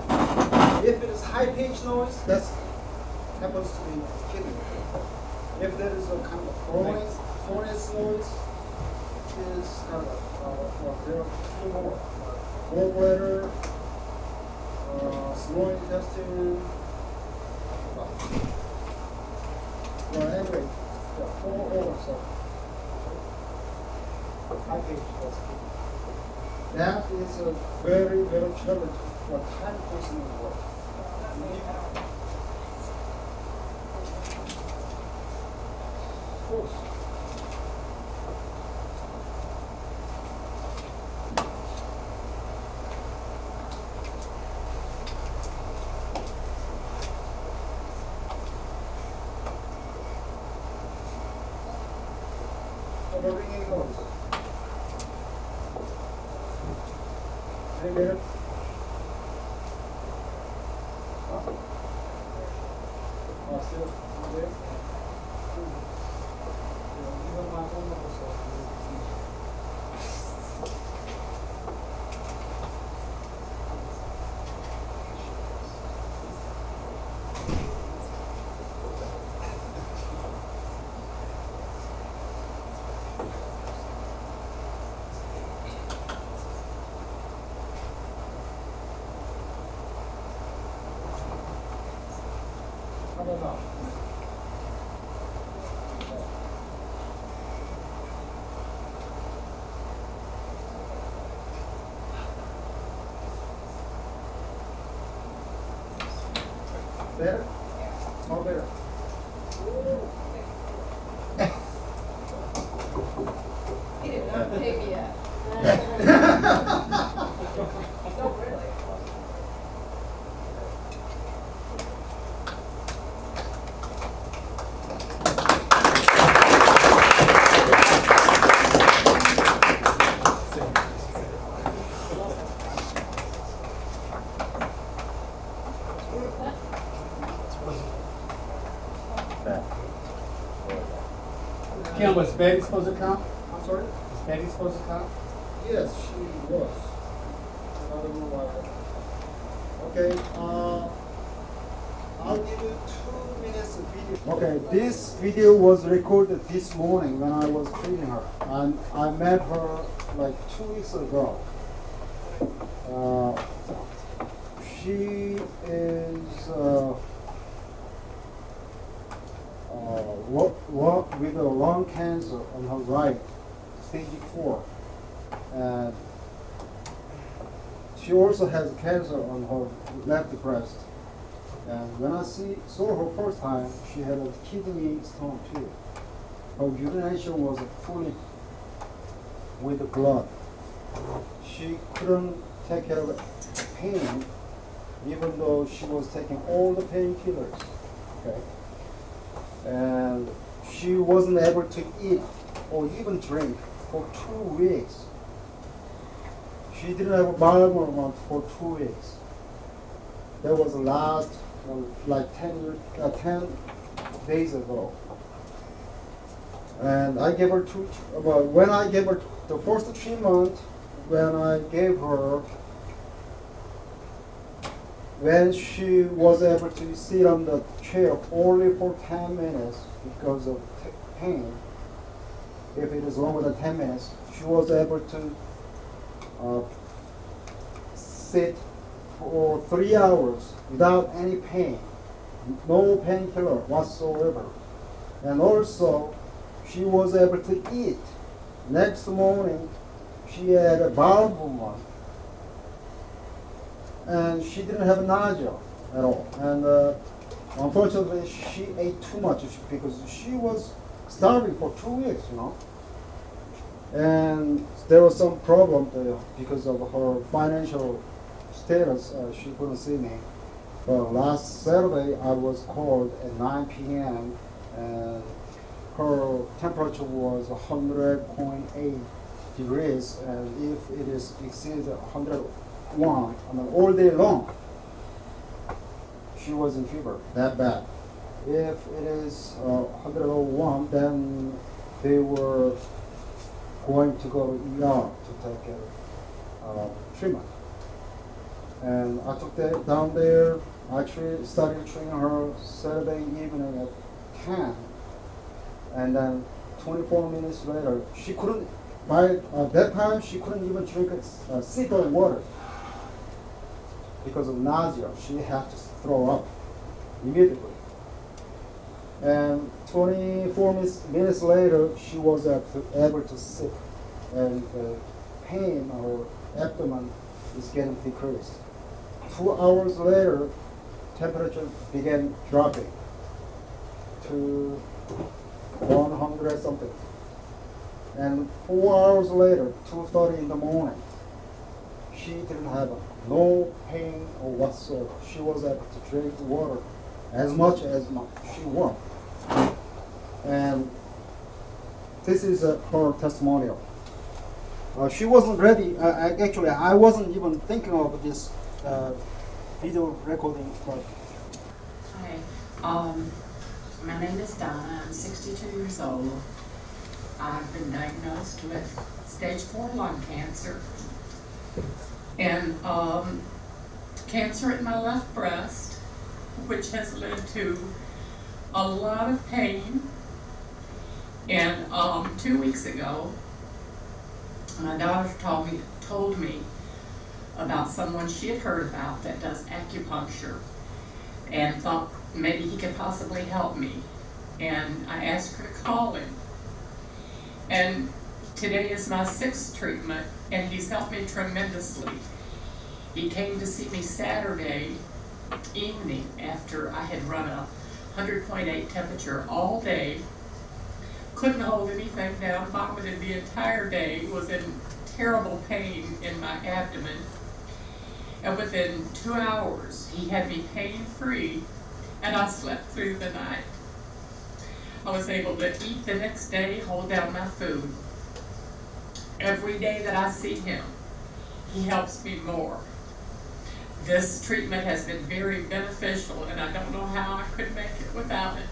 [SPEAKER 4] if it is high pitch noise, that happens to be kidney. If there is a kind of phonetic noise, is kind of there are 2 more. Gallbladder, small intestine. Well, anyway, there are 4 organs of high pitch noise. That is a very, very challenging for a time consuming work. Of course. The ringing noise. Any better? Still there? Even my own number, Better? More better.
[SPEAKER 5] He did not pick yet. No, really.
[SPEAKER 1] Kim, was Betty supposed to come?
[SPEAKER 4] I'm sorry?
[SPEAKER 1] Was Betty supposed to come?
[SPEAKER 4] Yes, she was. I don't know why. Okay, I'll give you 2 minutes of video. Okay, this video was recorded this morning when I was treating her. And I met her like 2 weeks ago. She is with a lung cancer on her right, stage 4. And she also has cancer on her left breast. And when I saw her first time, she had a kidney stone too. Her urination was fully with the blood. She couldn't take care of pain, even though she was taking all the painkillers. Okay, and she wasn't able to eat or even drink for 2 weeks. She didn't have a bowel movement for 2 weeks. That was the last, like 10 days ago. And I gave her when I gave her the first treatment, when she was able to sit on the chair only for 10 minutes because of pain, if it is longer than 10 minutes, she was able to sit for 3 hours without any pain, no painkiller whatsoever. And also, she was able to eat. Next morning, she had a bowel movement, and she didn't have nausea at all. And unfortunately, she ate too much because she was starving for 2 weeks, And there was some problem because of her financial status. She couldn't see me. But last Saturday, I was called at 9 p.m. and her temperature was 100.8 degrees, and if it is exceeds 101, all day long, she was in fever that bad. If it is 101, then they were going to go to ER to take treatment. And I took that down there. I started treating her Saturday evening at 10. And then 24 minutes later, she couldn't, by that time, she couldn't even drink a sip of water because of nausea. She had to throw up immediately. And 24 minutes later, she was able to sit, and the pain in her abdomen is getting decreased. 2 hours later, temperature began dropping to 100 something. And 4 hours later, 2:30 in the morning, she didn't have no pain or whatsoever. She was able to drink water as much as she wanted. And this is her testimonial. She wasn't ready. Actually, I wasn't even thinking of this video recording. But
[SPEAKER 6] Hi, my name is Donna. I'm 62 years old. I've been diagnosed with stage 4 lung cancer and cancer in my left breast, which has led to a lot of pain. And 2 weeks ago, my daughter told me about someone she had heard about that does acupuncture. and thought maybe he could possibly help me. And I asked her to call him. And today is my 6th treatment, and he's helped me tremendously. He came to see me Saturday evening after I had run a 100.8 temperature all day, couldn't hold anything down, vomited the entire day, was in terrible pain in my abdomen. And within 2 hours, he had me pain-free, and I slept through the night. I was able to eat the next day, hold down my food. Every day that I see him, he helps me more. This treatment has been very beneficial, and I don't know how I could make it without it.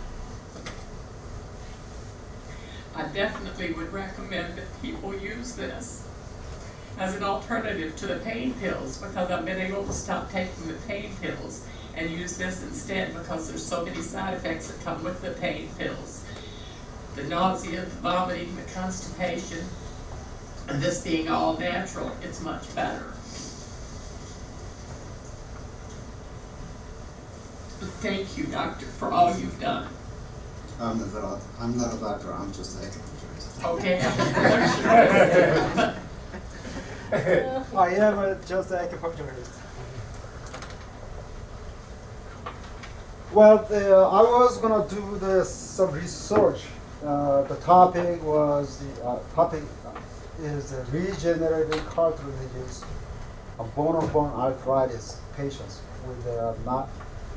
[SPEAKER 6] I definitely would recommend that people use this as an alternative to the pain pills, because I've been able to stop taking the pain pills and use this instead, because there's so many side effects that come with the pain pills. The nausea, the vomiting, the constipation, and this being all natural, it's much better. Thank you, doctor, for all you've done.
[SPEAKER 7] I'm not a doctor, I'm just an acupuncturist.
[SPEAKER 6] Okay.
[SPEAKER 4] I am just an acupuncturist. Well, I was gonna do some research. The topic is regenerative cartilages of bone-on-bone arthritis patients with not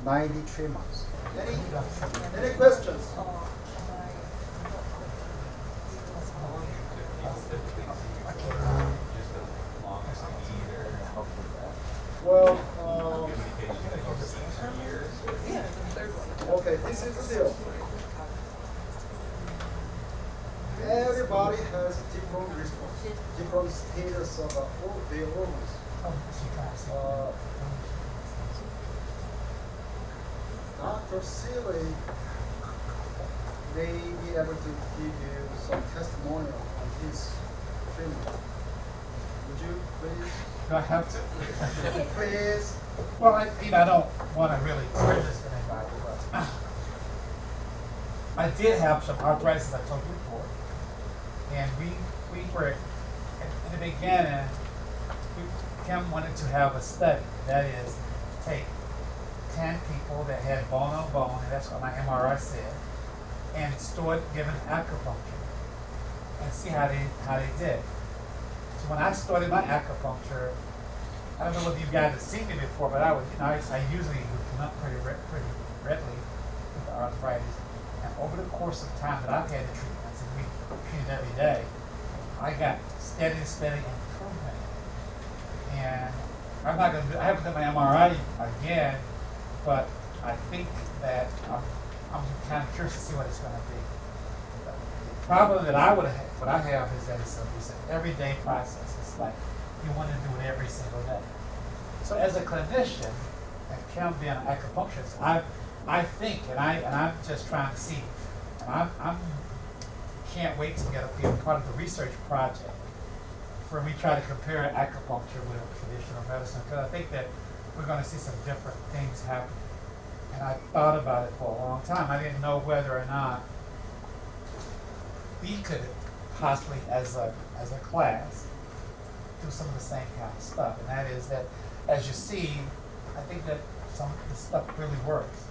[SPEAKER 4] 93 months. Any questions? Well, okay, this is the deal. Everybody has different response, different status of all their organs. Dr. Sealey may be able to give you some testimonial on his treatment. Would you please?
[SPEAKER 1] Do I have to?
[SPEAKER 4] Please.
[SPEAKER 1] Well, I don't want to really prejudice anybody, but I did have some arthritis, as I told you before. And we were, in the beginning, Kim wanted to have a study. That is, take 10 people that had bone on bone, and that's what my MRI said, and start giving acupuncture and see how they did. So when I started my acupuncture, I don't know whether you guys have seen me before, but I usually would come up pretty readily with the arthritis. And over the course of time that I've had the treatments, and we treated every day, I got steady improvement. And I haven't done my MRI again, but I think that I'm kind of curious to see what it's going to be. The problem that what I have is that it's an everyday process. It's like you want to do it every single day. So as a clinician, and Kim being an acupuncturist, I think, and I'm just trying to see, and I can't wait to be a part of the research project where we try to compare acupuncture with traditional medicine, because I think that we're going to see some different things happen. And I thought about it for a long time. I didn't know whether or not we could possibly, as a class, do some of the same kind of stuff. And that is that, as you see, I think that some of this stuff really works.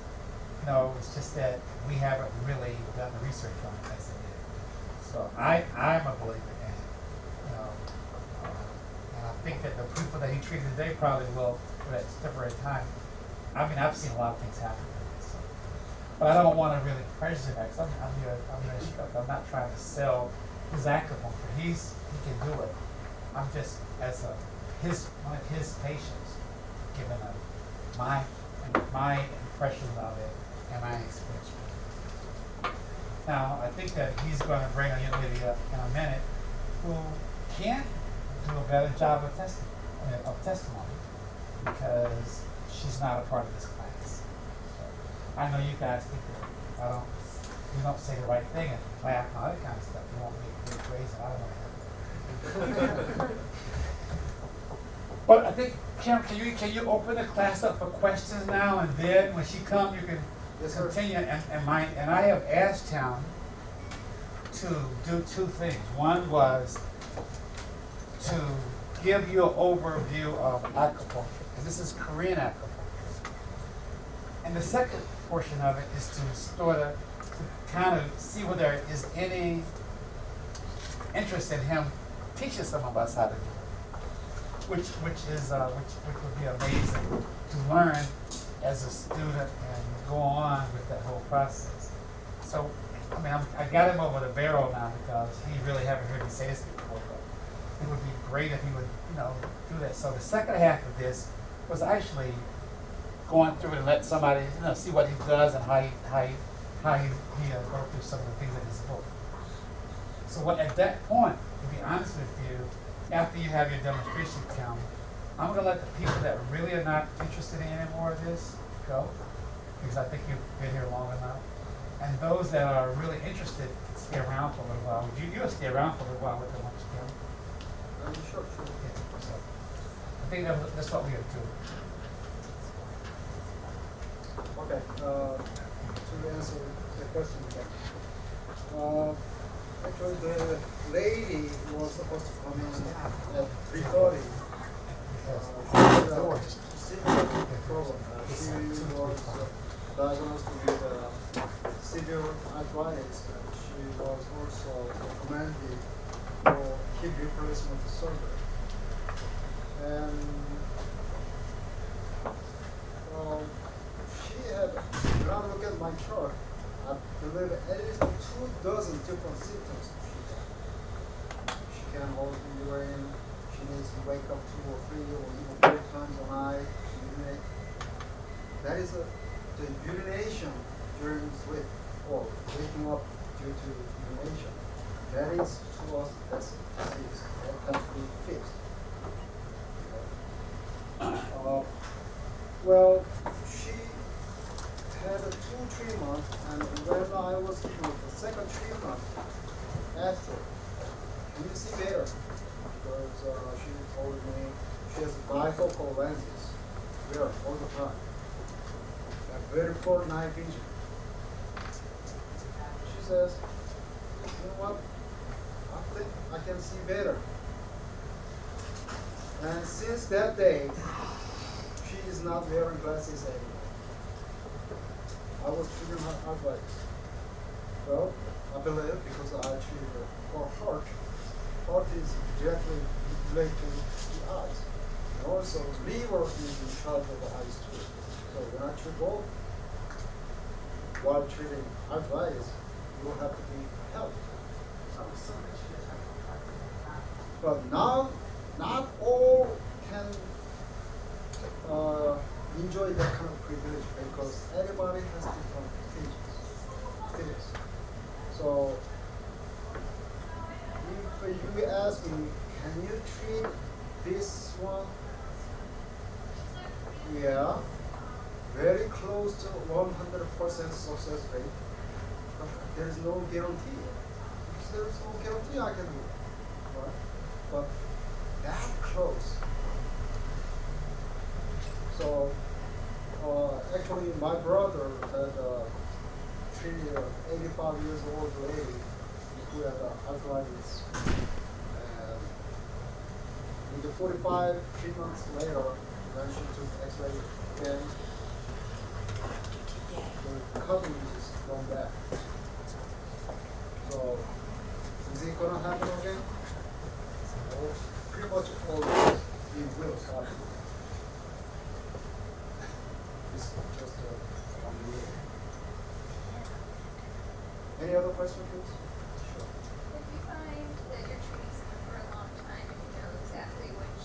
[SPEAKER 1] It's just that we haven't really done the research on it as it is. So I'm a believer in it. And I think that the people that he treated today probably will, for that temporary time. I mean, I've seen a lot of things happen with this. But I don't want to really prejudice it, because I'm not trying to sell his acupuncture. He can do it. I'm just, as one of his patients, giving my impressions of it and my experience. Now, I think that he's going to bring a young lady up in a minute who can do a better job of testimony, because she's not a part of this class. So, I know you guys think that you don't say the right thing and laugh and all that kind of stuff. You won't make crazy. I don't know. But I think Kim, can you open the class up for questions now, and then when she comes, you can
[SPEAKER 4] Yes, sir.
[SPEAKER 1] continue, and I have asked him to do two things. One was to give you an overview of acupuncture, because this is Korean acupuncture. And the second portion of it is to sort of kind of see whether there is any interest in him teaching some of us how to do it, which would be amazing to learn as a student and go on with that whole process. So, I mean, I got him over the barrel now because he really haven't heard me say this before, but it would be great if he would, do that. So the second half of this was actually going through and let somebody, see what he does and how he go through some of the things in his book. So what at that point, to be honest with you, after you have your demonstration count, I'm gonna let the people that really are not interested in any more of this go, because I think you've been here long enough. And those that are really interested can stay around for a little while. You'll stay around for a little while with them, won't you, Kim?
[SPEAKER 4] Sure.
[SPEAKER 1] Yeah, so I think that's what we have to do.
[SPEAKER 4] Okay, to answer the question again. Actually, the lady was supposed to come in at 3:30. She had a severe problem. She was diagnosed with severe arthritis, and she was also recommended for hip replacement surgery. And she had, when I look at my chart, I believe at least 24 different symptoms she had. She can hold the urine, she needs to wake up 2 or 3 or even 4 times a night to urinate. That is the urination during sleep or waking up due to urination. That is to us, that's disease. That has to be fixed. Well, she had 2 treatments, and when I was given the second treatment, asked her, can you see better? Because she told me she has bifocal lenses, there all the time, and very poor night vision. She says, you know what, I think I can see better. And since that day, she is not wearing glasses anymore. I was treating her arthritis. Well, I believe because I treated her for heart. Heart is directly related to the eyes. And also, liver is in charge of the eyes too. So when I treat both, while treating arthritis, you will have to be healthy. But now, not all can enjoy that kind of privilege because everybody has different stages. So, if you ask me, can you treat this one? Yeah, very close to 100% success rate. But there is no guarantee. Because there is no guarantee I can do it. Right? But that close. So, actually, my brother had treated an 85 years old lady who had arthritis. And with the 45 treatments later, when she took X-ray again, the coverage is gone back. So, is it gonna happen again? Well, pretty much always it will happen. It's just one year. Any other questions, please? Sure.
[SPEAKER 8] If you find that you're treating someone for a long time and you know exactly which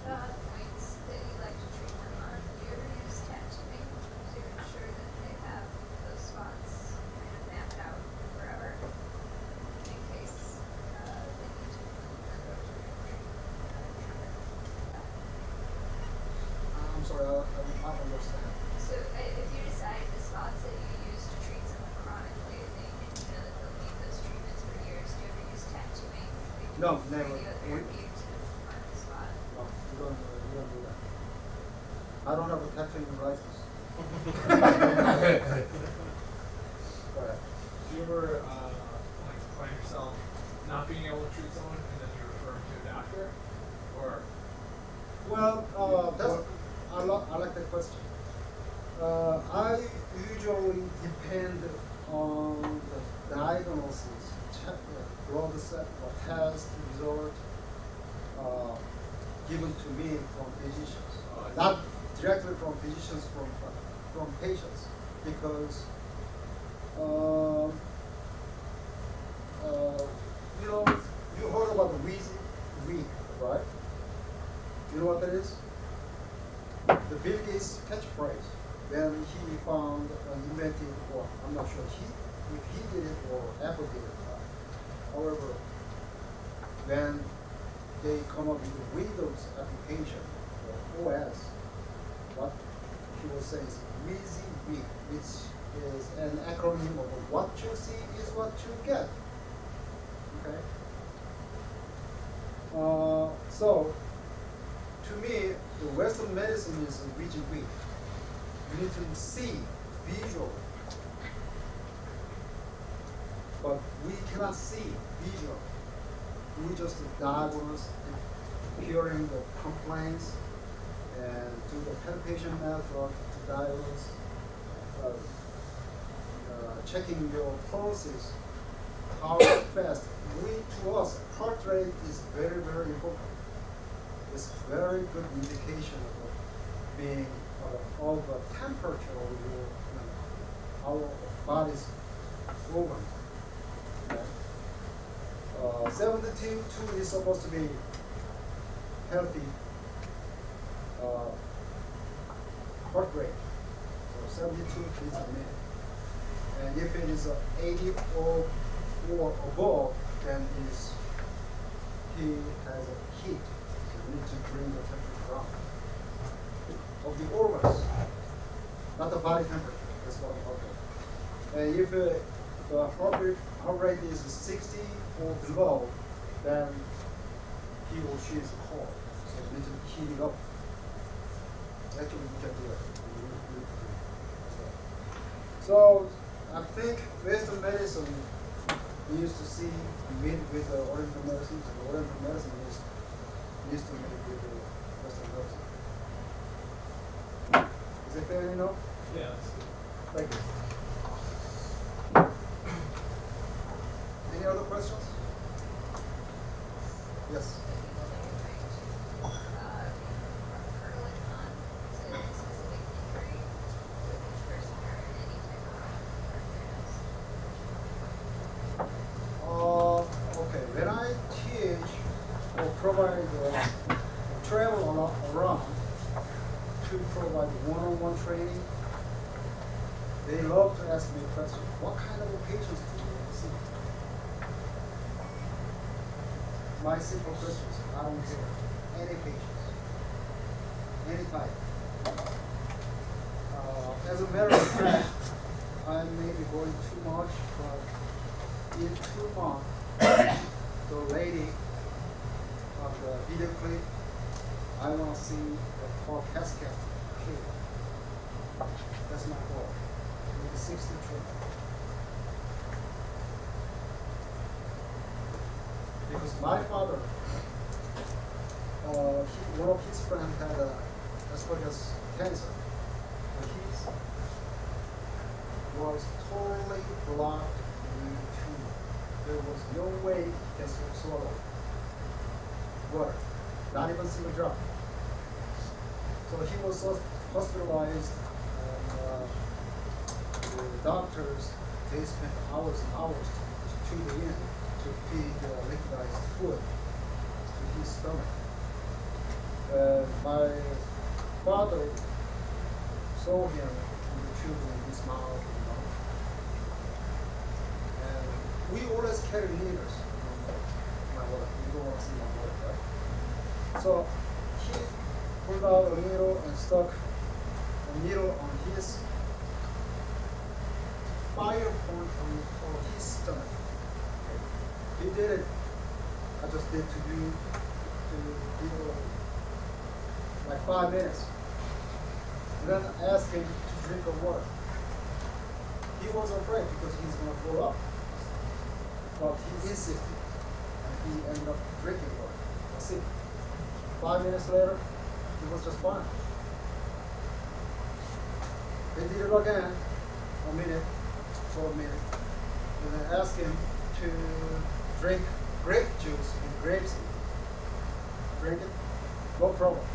[SPEAKER 8] points that you like to treat them on, do you ever use tattooing to ensure that they have those spots kind of mapped out forever in case they need to go to
[SPEAKER 4] I'm sorry, I don't understand.
[SPEAKER 8] So if you decide the spots that you use to treat someone chronically, and you know that they'll need those treatments for years, do you ever use tattooing?
[SPEAKER 4] No, never.
[SPEAKER 8] Radiotherapy to mark the spot?
[SPEAKER 4] No, we don't don't do that. I don't have a tattooing license. Go ahead.
[SPEAKER 9] Do you ever like find yourself not being able to treat someone and then you refer them to a doctor? Or
[SPEAKER 4] Well, I like that question. I usually depend on the diagnosis, blood test result given to me from physicians, not directly from physicians, from patients, because you know, you heard about the wheezy week, right? You know what that is? The Bill Gates catchphrase. Then he found, invented, or I'm not sure if he did it or Apple did it. However, when they come up with the Windows application, or OS, what he will say is WYSIWYG, which is an acronym of what you see is what you get. Okay? So, to me, the Western medicine is WYSIWYG. You need to see visually. But we cannot see visually. We just diagnose, hearing the complaints, and do the palpation method to diagnose, checking your pulses, how fast. To us, heart rate is very, very important. It's very good indication of being of the temperature of our body's organ. Okay? 72 is supposed to be healthy heart rate. So 72 is a man. And if it is 80 or above, then he has a heat. So you need to bring the temperature down. Of the organs, not the body temperature. That's what I'm talking about. And if the heart rate is 60 or below, then he or she is cold. So you need to heat it up. Actually, we can do it. So I think Western medicine used to see meet with the Oriental medicine, and Oriental medicine used to meet with the Western medicine. Is it fair enough?
[SPEAKER 9] yeah, that's good.
[SPEAKER 4] Thank you. Any other questions? Yes.
[SPEAKER 8] The people that you're trying to cartilage on, is it a specific injury with each person or any type of arthritis?
[SPEAKER 4] Okay. When I teach or provide travel around to provide one-on-one training, they love to ask me a question. What kind of patients do you see? My simple questions, I don't care. Any patients, any type. As a matter of fact, I may be going too much, but in 2 months, the lady of the video clip, I want to see the core casket clear. That's my goal. Maybe 63. Because my father, one of his friends had esophagus cancer. And his was totally blocked in the tumor. There was no way he can swallow water, not even a single drop. So he was hospitalized, and the doctors, they spent hours and hours to tune in to feed liquidized food to his stomach. My father saw him in the tube in his mouth, and we always carry needles. My mother, you don't want to see my mother, right? So he pulled out a needle and stuck a needle on his fire point on his stomach. He did it. I just did to you, to people. like 5 minutes. And then I asked him to drink the water. He was afraid because he's going to throw up. But he insisted, and he ended up drinking water. That's it. 5 minutes later, he was just fine. They did it again, a minute, for a minute. And I asked him to drink grape juice with grape seed. Drink it, no problem.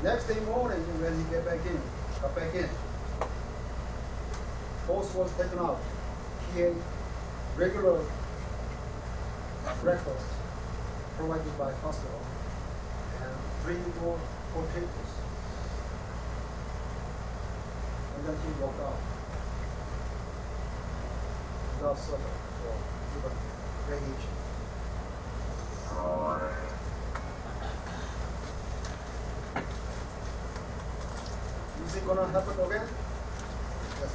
[SPEAKER 4] Next day morning, when he got back in, post was taken out. He ate regular breakfast provided by hospital and 3 more potatoes. And then he walked out without supper or even radiation. Is it gonna happen again? Yes.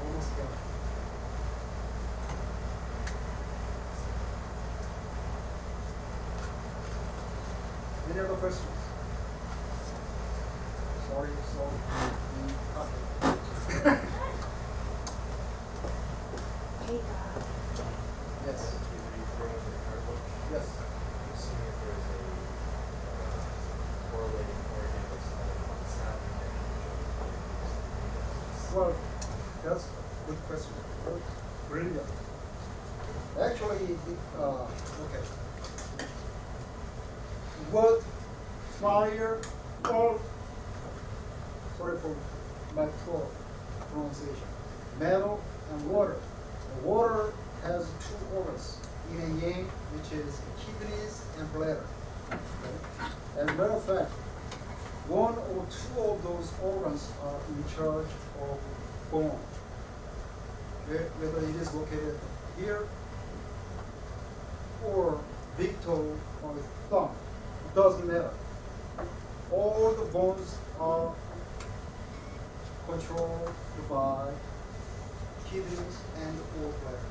[SPEAKER 4] Almost again. Any other questions? Sorry, so yes. Yes. Well, that's a good question. Brilliant. Actually, okay. Wood, fire, or, sorry for my poor pronunciation, metal and water. The water has 2 organs, yin and yang, which is kidneys and bladder. Okay? As a matter of fact, 1 or 2 of those organs are in charge of bone. Whether it is located here or big toe or the thumb, it doesn't matter. All the bones are controlled by kidneys and or bladder.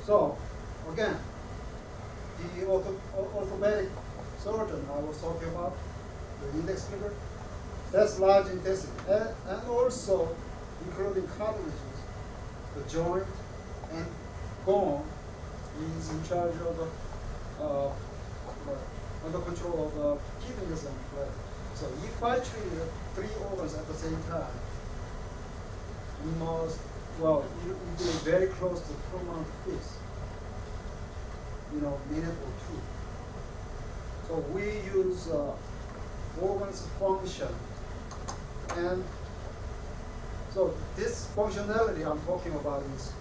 [SPEAKER 4] So, again, the orthopedic surgeon I was talking about, the index finger, that's large intestine, and also including cartilages, the joint and bone is in charge of the under control of the kidneys and bladder. So if I treat 3 organs at the same time, we must, well, you be very close to permanent fix, minute or 2. So we use organs function, and so this functionality I'm talking about is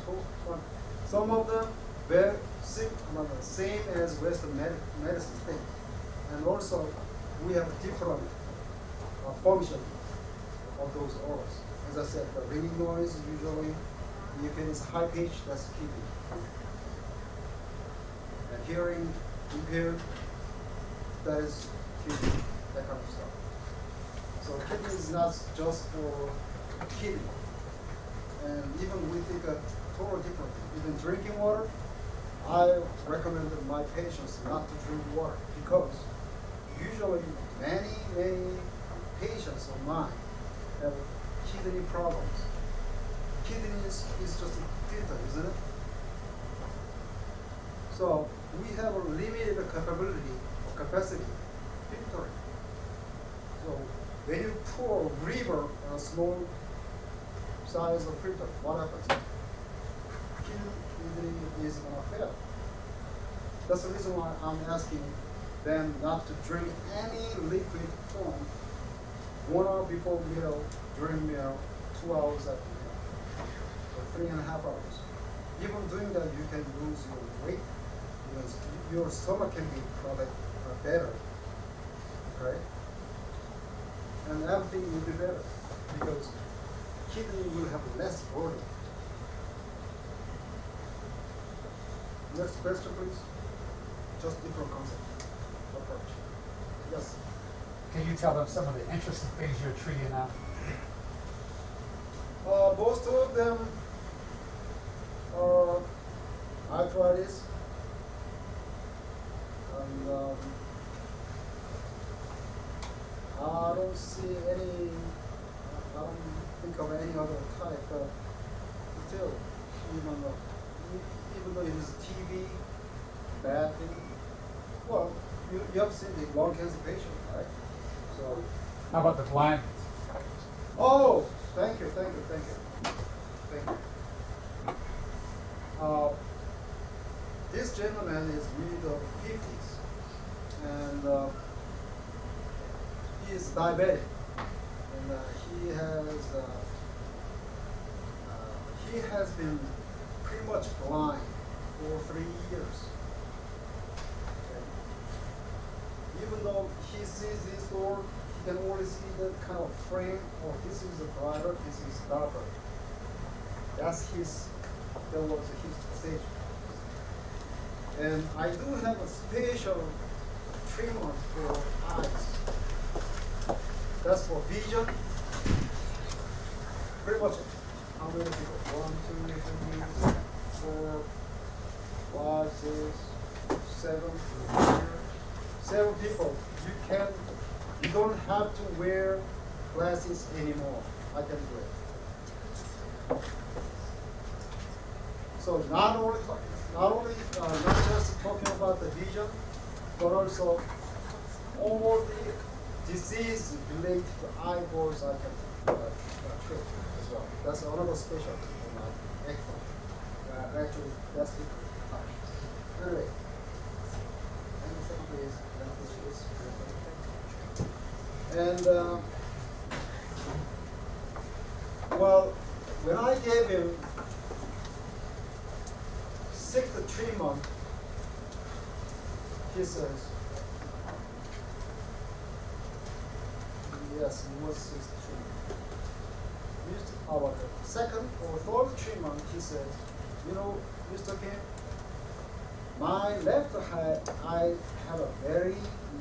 [SPEAKER 4] some of them very same as Western medicine thing, and also we have different function of those organs. As I said, the ringing noise usually, if it is high pitch, that's kidney. And hearing impaired, that is kidney, that kind of stuff. So kidney is not just for kidney. And even we think a total different thing. Even drinking water, I recommend my patients not to drink water because usually many patients of mine have kidney problems. Kidneys is just a filter, isn't it? So we have a limited capability or capacity filtering. So when you pour a river in a small size of filter, what happens? Kidney is going to fail. That's the reason why I'm asking them not to drink any liquid form 1 hour before meal, during meal, 2 hours after meal, or 3.5 hours. Even doing that, you can lose your weight because your stomach can be better, right? And everything will be better because kidney will have less burden. Next question, please. Just different concept, approach. Yes.
[SPEAKER 1] Can you tell them some of the interesting things you're treating now?
[SPEAKER 4] Most of them are arthritis and don't see any, I don't think of any other type of still, even though it is TV, bad thing. Well, you have seen the lung cancer patient, right? So,
[SPEAKER 1] How about the blind?
[SPEAKER 4] oh, thank you. This gentleman is mid of 50s, and he is diabetic, and he has been pretty much blind for 3 years. Okay. Even though he sees this door, he can only see the kind of frame. Oh, this is a brighter, this is darker. That was his stage. And I do have a special treatment for eyes. That's for vision. Pretty much how many people? 1, 2, 3, 4, 5, 6, 7. 7 people. You don't have to wear glasses anymore. I can do it. So not just talking about the vision, but also all the disease related to eyeballs I can treat as well. That's another specialty in my acupuncture. Actually, that's it. Anyway, and well, when I gave him 6th treatment, he says, yes, it was 6th treatment. About the 2nd or 3rd treatment, he says, Mr. Kim, my left eye have a very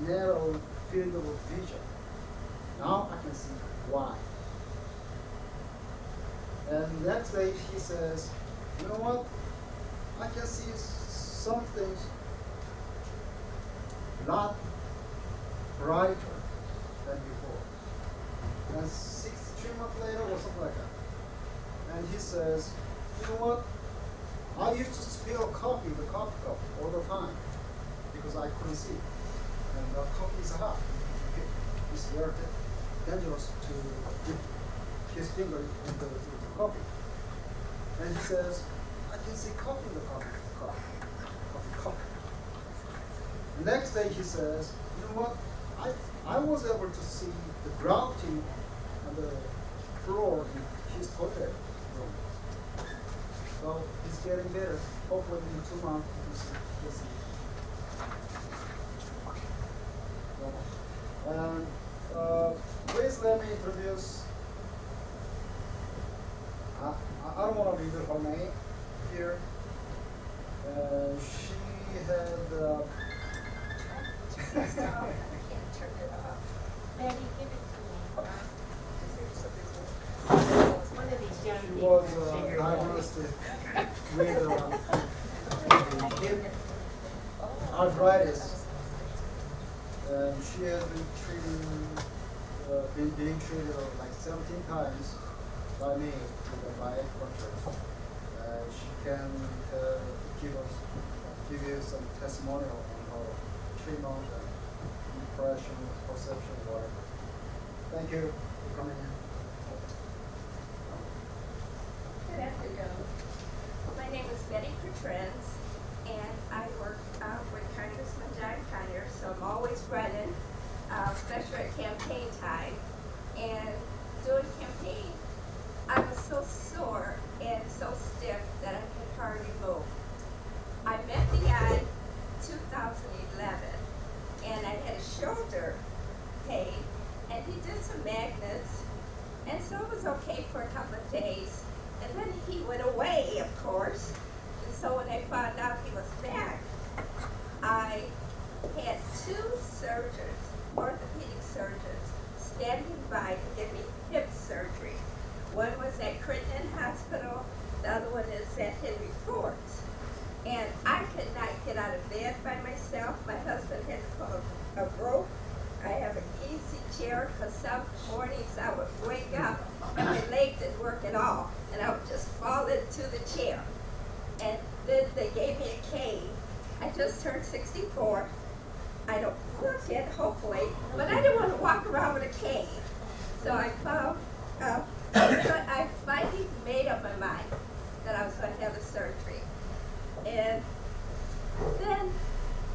[SPEAKER 4] narrow field of vision. Now I can see why. And next day he says, you know what? I can see some things not brighter than before. And 6 treatment later or something like that. And he says, you know what? I used to spill the coffee cup all the time because I couldn't see. And the coffee is hot. It's very dangerous to dip his finger into the coffee. And he says, I can see coffee in the coffee. The next day he says, you know what? I was able to see the grouting on the floor in his toilet room. So it's getting better. Hopefully in 2 months we'll see. And please let me introduce. I don't want to read her name here. She had.
[SPEAKER 5] I can't turn it off. Maddie, give it to me. It's one of these young
[SPEAKER 4] She
[SPEAKER 5] people.
[SPEAKER 4] was diagnosed with hip arthritis. And she has been being treated like 17 times by me with my acupuncture. She can give you some testimonial on her treatment and impression, perception, whatever. Thank you for coming in.
[SPEAKER 5] Good afternoon. My name is Betty Petrens, and I work with Congressman John Conyers, so I'm always running, especially at campaign time. And during campaign, I was so sore and so stiff that I could hardly move. I met the guy 2011, and I had a shoulder pain, and he did some magnets, and so it was okay for a couple of days. And then he went away, of course. And so when I found out he was back, I had 2 surgeons, orthopedic surgeons, standing by to give me hip surgery. One was at Crittenden Hospital, the other one is at Henry Ford's. And I could not get out of bed by myself. My husband had to pull a rope. I have an easy chair because some mornings I would wake up and my leg didn't work at all, and I would just fall into the chair. And then they gave me a cane. I just turned 64. I don't look it, hopefully, but I didn't want to walk around with a cane. So I found, so I finally made up my mind that I was going to have the surgery. And then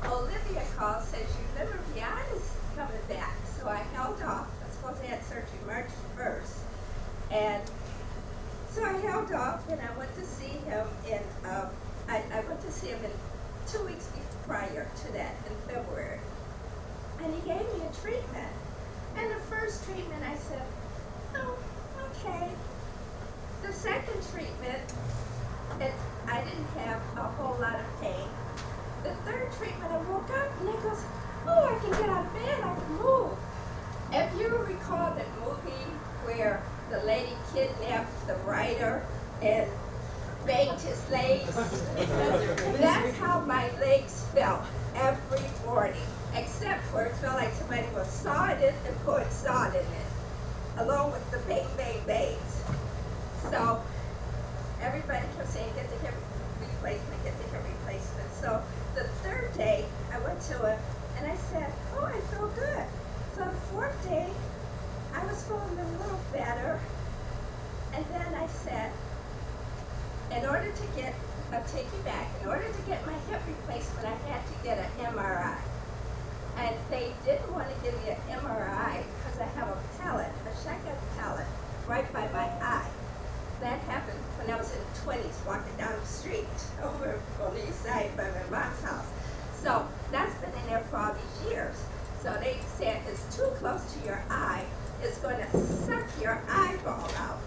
[SPEAKER 5] Olivia called, says, your liver beyond is coming back. So I held off. I was supposed to have surgery March 1st. And so I held off, and I went to see him in, I went to see him in 2 weeks prior to that, in February. And he gave me a treatment. And the first treatment, I said, oh, okay. The second treatment, I didn't have a whole lot of pain. The third treatment, I woke up and it goes, oh, I can get out of bed, I can move. If you recall that movie where the lady kidnapped the writer and banged his legs, that's how my legs felt every morning, except for it felt like somebody was sawing it and putting salt in it, along with the bang, bang, bangs. So everybody kept saying, get the hip replacement, get the hip replacement. So the third day, I went to him and I said, oh, I feel good. So the fourth day, I was feeling a little better. And then I said, in order to get, I'll take you back, in order to get my hip replacement, I had to get an MRI. And they didn't want to give me an MRI because I have a pellet, a shotgun pellet, right by my eye. That happened when I was in the 20s, walking down the street over on the east side by my mom's house. So that's been in there for all these years. So they said it's too close to your eye, it's going to suck your eyeball out.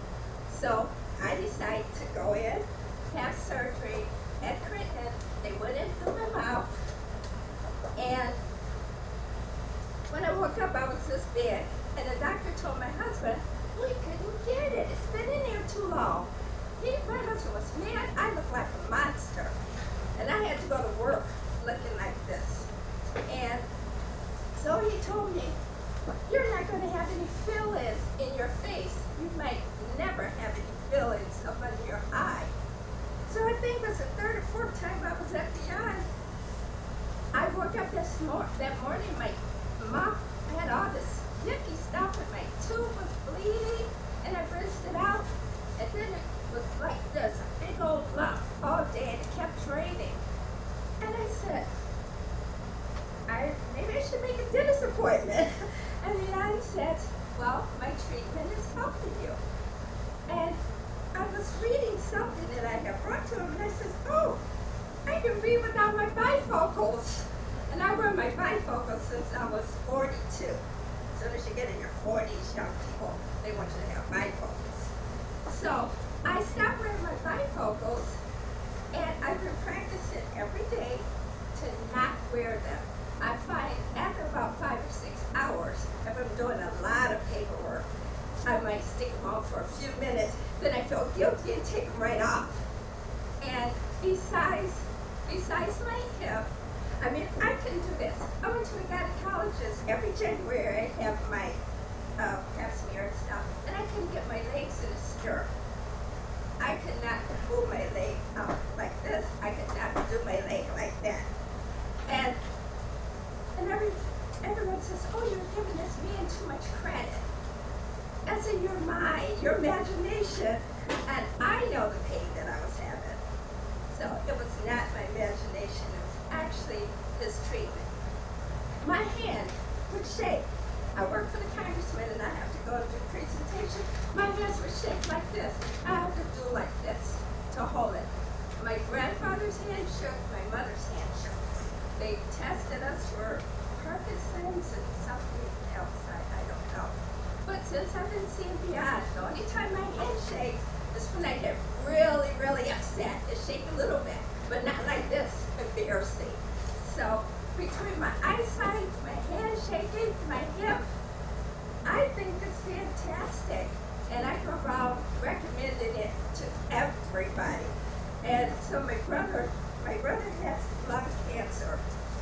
[SPEAKER 5] So I decided to go in, have surgery at Clinton. They went in through my mouth, and when I woke up, I was this big, and the doctor told my husband, we couldn't get it. It's been in there too long. My husband was mad. I looked like a monster, and I had to go to work looking like this. And so he told me, you're not going to have any fill-ins in your face. You might never have any fill-ins up under your eye. So I think it was the third or fourth time I was at the eye. I woke up that morning, my mouth had all this yucky stuff, and my tube was bleeding, and I rinsed it out, and then it was like this, a big old lump all day, and it kept draining. And I said, maybe I should make a dentist appointment. And the eye said, well, my treatment is helping you. And I was reading something that I had brought to him, and I said, oh, I can read without my bifocals. And I wear my bifocals since I was 42. As soon as you get in your 40s, young people, they want you to have bifocals. So I stopped wearing my bifocals, and I've been practicing every day to not wear them. I find after about 5 or 6 hours, if I'm doing a lot of paperwork, I might stick them on for a few minutes, then I feel guilty and take them right off. And besides my hip, I mean, I can do this. I went to a gynecologist every January. I have my pap smear and stuff, and I couldn't get my legs in a stirrup. I could not move my leg out like this. I could not do my leg like that. And everyone says, oh, you're giving this man too much credit. That's in your mind, your imagination, and I know the pain that I was having. So it was not my imagination, it was actually this treatment. My hand would shake. I work for the congressman and I have to go to the presentation. My hands would shake like this. I have to do like this to hold it. My grandfather's hand shook, my mother's hand shook. They tested us for Parkinson's and something else, I don't know. But since I've been seeing beyond, the only time my hand shakes is when I get really, really upset. It shakes a little bit, but not like this, embarrassing. So between my eyesight, my hand shaking, my hip, I think it's fantastic. And I go around recommending it to everybody. And so my brother has lung cancer.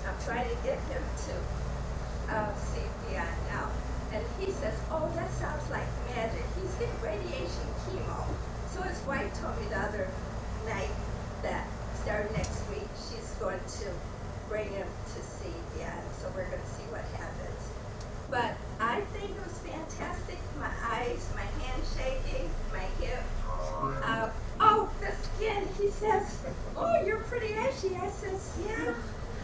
[SPEAKER 5] I'm trying to get him to see beyond now. And he bring him to see again, so we're gonna see what happens. But I think it was fantastic. My eyes, my hand shaking, my hip. Oh, the skin. He says, "Oh, you're pretty ashy." I says, "Yeah.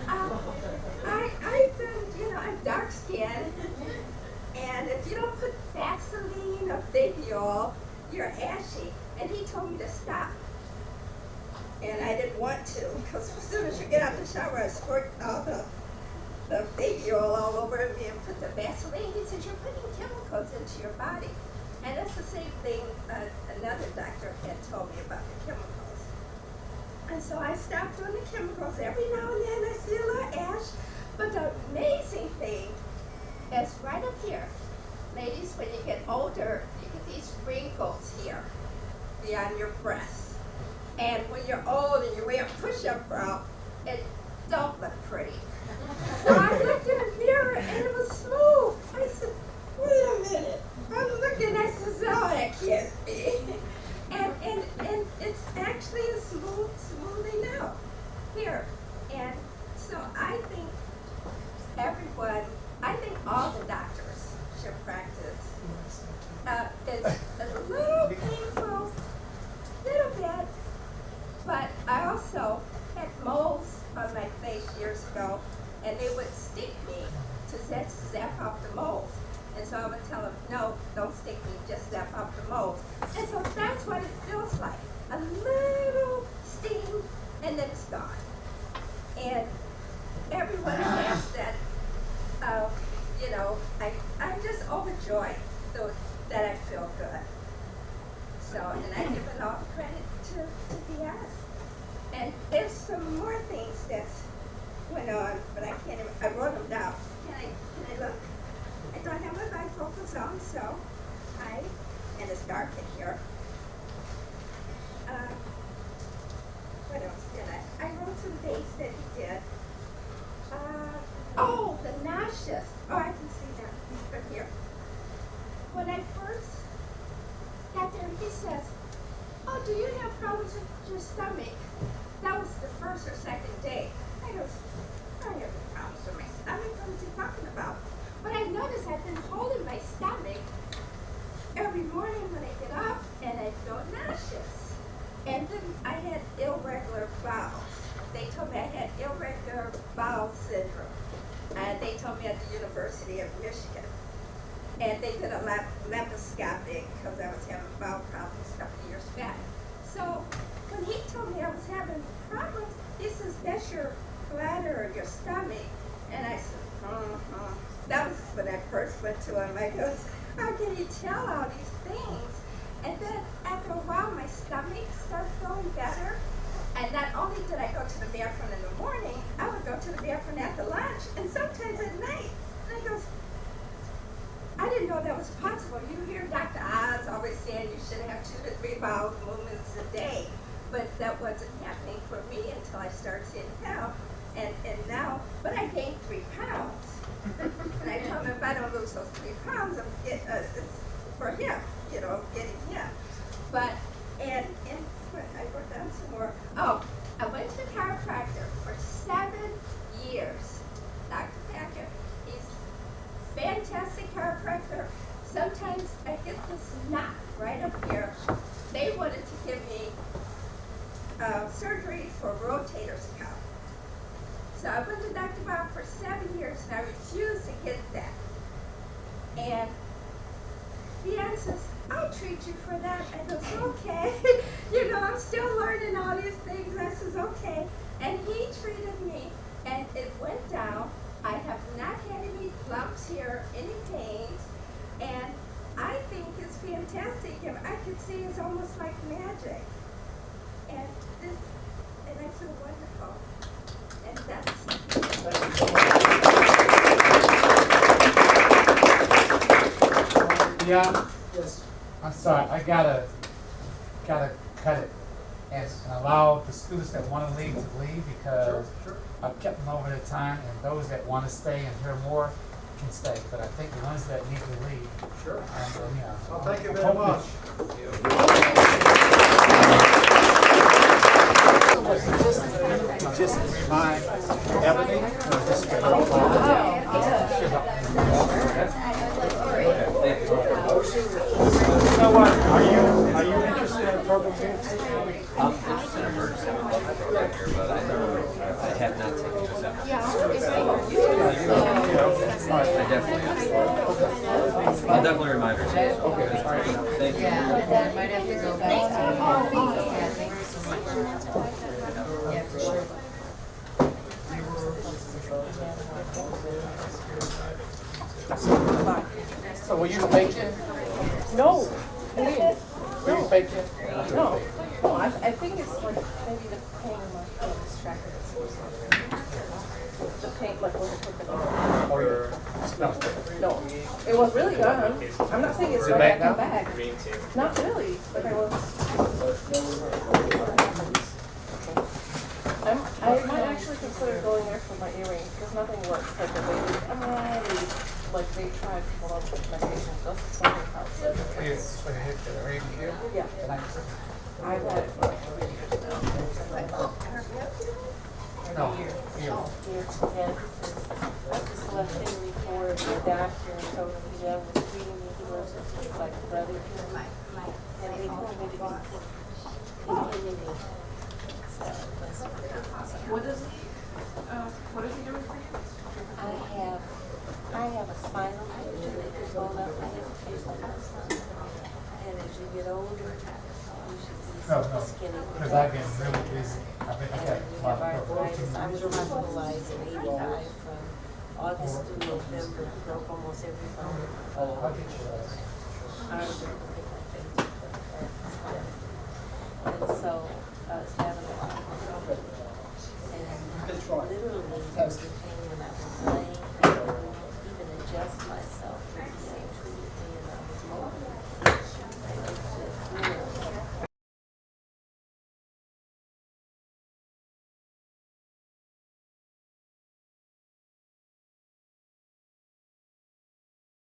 [SPEAKER 5] I've been, I'm dark skinned, and if you don't put Vaseline or baby oil, you're ashy." And he told me to stop. And I didn't want to, because as soon as you get out of the shower, I squirt all the baby oil all over me and put the Vaseline. He said, "You're putting chemicals into your body." And that's the same thing another doctor had told me about the chemicals. And so I stopped doing the chemicals. Every now and then I see a little ash. But the amazing thing is right up here. Ladies, when you get older, you get these wrinkles here beyond your breasts. And when you're old and you wear a push-up bra, it don't look pretty. So I looked in the mirror and it was smooth. I said, "Wait a minute." I'm looking, I said, "No, that can't be." And it's actually a smoothing out here. And so I think all the doctors should practice. It's a little painful, little bit, but I also had moles on my face years ago, and they would stick me to zap off the moles. And so I would tell them, "No, don't stick me, just zap off the moles." And so that's what it feels like. A little sting, and then it's gone. And everyone has that, I'm just overjoyed that I feel good. So, and I give it all the credit to the arts. And there's some more things that went on, but I can't even, I wrote them down. Can I look? I don't have my bifocals on, so and it's dark in here. What else did I wrote some things that he did. The nauseous. Oh, I can see that from here. When I first got there, he says, "Oh, do you have problems with your stomach?" That was the first or second day. I goes, "I have no problems with my stomach. What is he talking about?" But I noticed I've been holding my stomach every morning when I get up, and I feel nauseous. And then I had irregular bowels. They told me I had irregular bowel syndrome. And they told me at the University of Michigan. And they did a laparoscopic because I was having bowel problems a couple of years back. So when he told me I was having problems, he says, "That's your bladder or your stomach." And I said, That was when I first went to him. I goes, "How can you tell all these things?" And then after a while, my stomach started feeling better. And not only did I go to the bathroom in the morning, I would go to the bathroom after lunch and sometimes at night. And I goes, I didn't know that was possible. You hear Dr. Oz always saying you should have 2 to 3 bowel movements a day. But that wasn't happening for me until I started sitting down. And now, but I gained 3 pounds. And I told him if I don't lose those 3 pounds, it's for him, getting him. But, and I wrote down some more. Oh, I went to the chiropractor for 7 years. Dr. Packer, he's a fantastic chiropractor. Sometimes I get this knot right up here. They wanted to give me surgery for rotator's cuff. So I went to Dr. Bob for 7 years and I refused to get that. And he says, "I'll treat you for that." I goes, "Okay." I'm still learning all these things. I says, "Okay." And he treated me and it went down. I have not had any lumps here, any pains. And I think it's fantastic. And I could see it's almost like magic. And I feel wonderful. And that's
[SPEAKER 1] Yeah,
[SPEAKER 4] Yes.
[SPEAKER 1] I'm sorry, I gotta cut it and allow the students that wanna leave to leave because
[SPEAKER 4] Sure.
[SPEAKER 1] I've kept them over the time and those that wanna stay and hear more can stay. But I think the ones that need to leave,
[SPEAKER 4] Sure.
[SPEAKER 1] yeah.
[SPEAKER 4] Well, thank you very much.
[SPEAKER 1] Hopefully- just my ebony or just So are you interested in program here?
[SPEAKER 3] I'm interested in emergency. I would love to program here, but I have not taken this up. I definitely am. I'll definitely remind her. Okay. Thank you.
[SPEAKER 6] I might have to go back to. Yeah, for sure.
[SPEAKER 10] So were you faking? No. Were you faking? No. No, I think it's like maybe the pain in my foot distracted us or something. The pain, like when we took it off.
[SPEAKER 9] Or
[SPEAKER 10] No, it was really gone. I'm not saying it's
[SPEAKER 9] Is it
[SPEAKER 10] right
[SPEAKER 9] back
[SPEAKER 10] back.
[SPEAKER 9] now? Green too.
[SPEAKER 10] Not really, but I was. I might actually consider going there for my earrings because nothing works like the lady. Like they tried to pull up with medication, just something else.
[SPEAKER 9] It's like a hit to the ring here.
[SPEAKER 10] Yeah. I've had it for like 3 years now.
[SPEAKER 9] No.
[SPEAKER 10] Here. And I just left him before the doctor and told him he was treating me. He was like a brother to me. And they told me to be continuing. What is he doing for you?
[SPEAKER 11] I have a spinal fusion that is going up my hip fusion. And as you get older, you should be skinny.
[SPEAKER 1] Because I've been really busy. I've been
[SPEAKER 11] And you have arthritis. I was hospitalized in '85 from August to November, broke almost every bone. And so,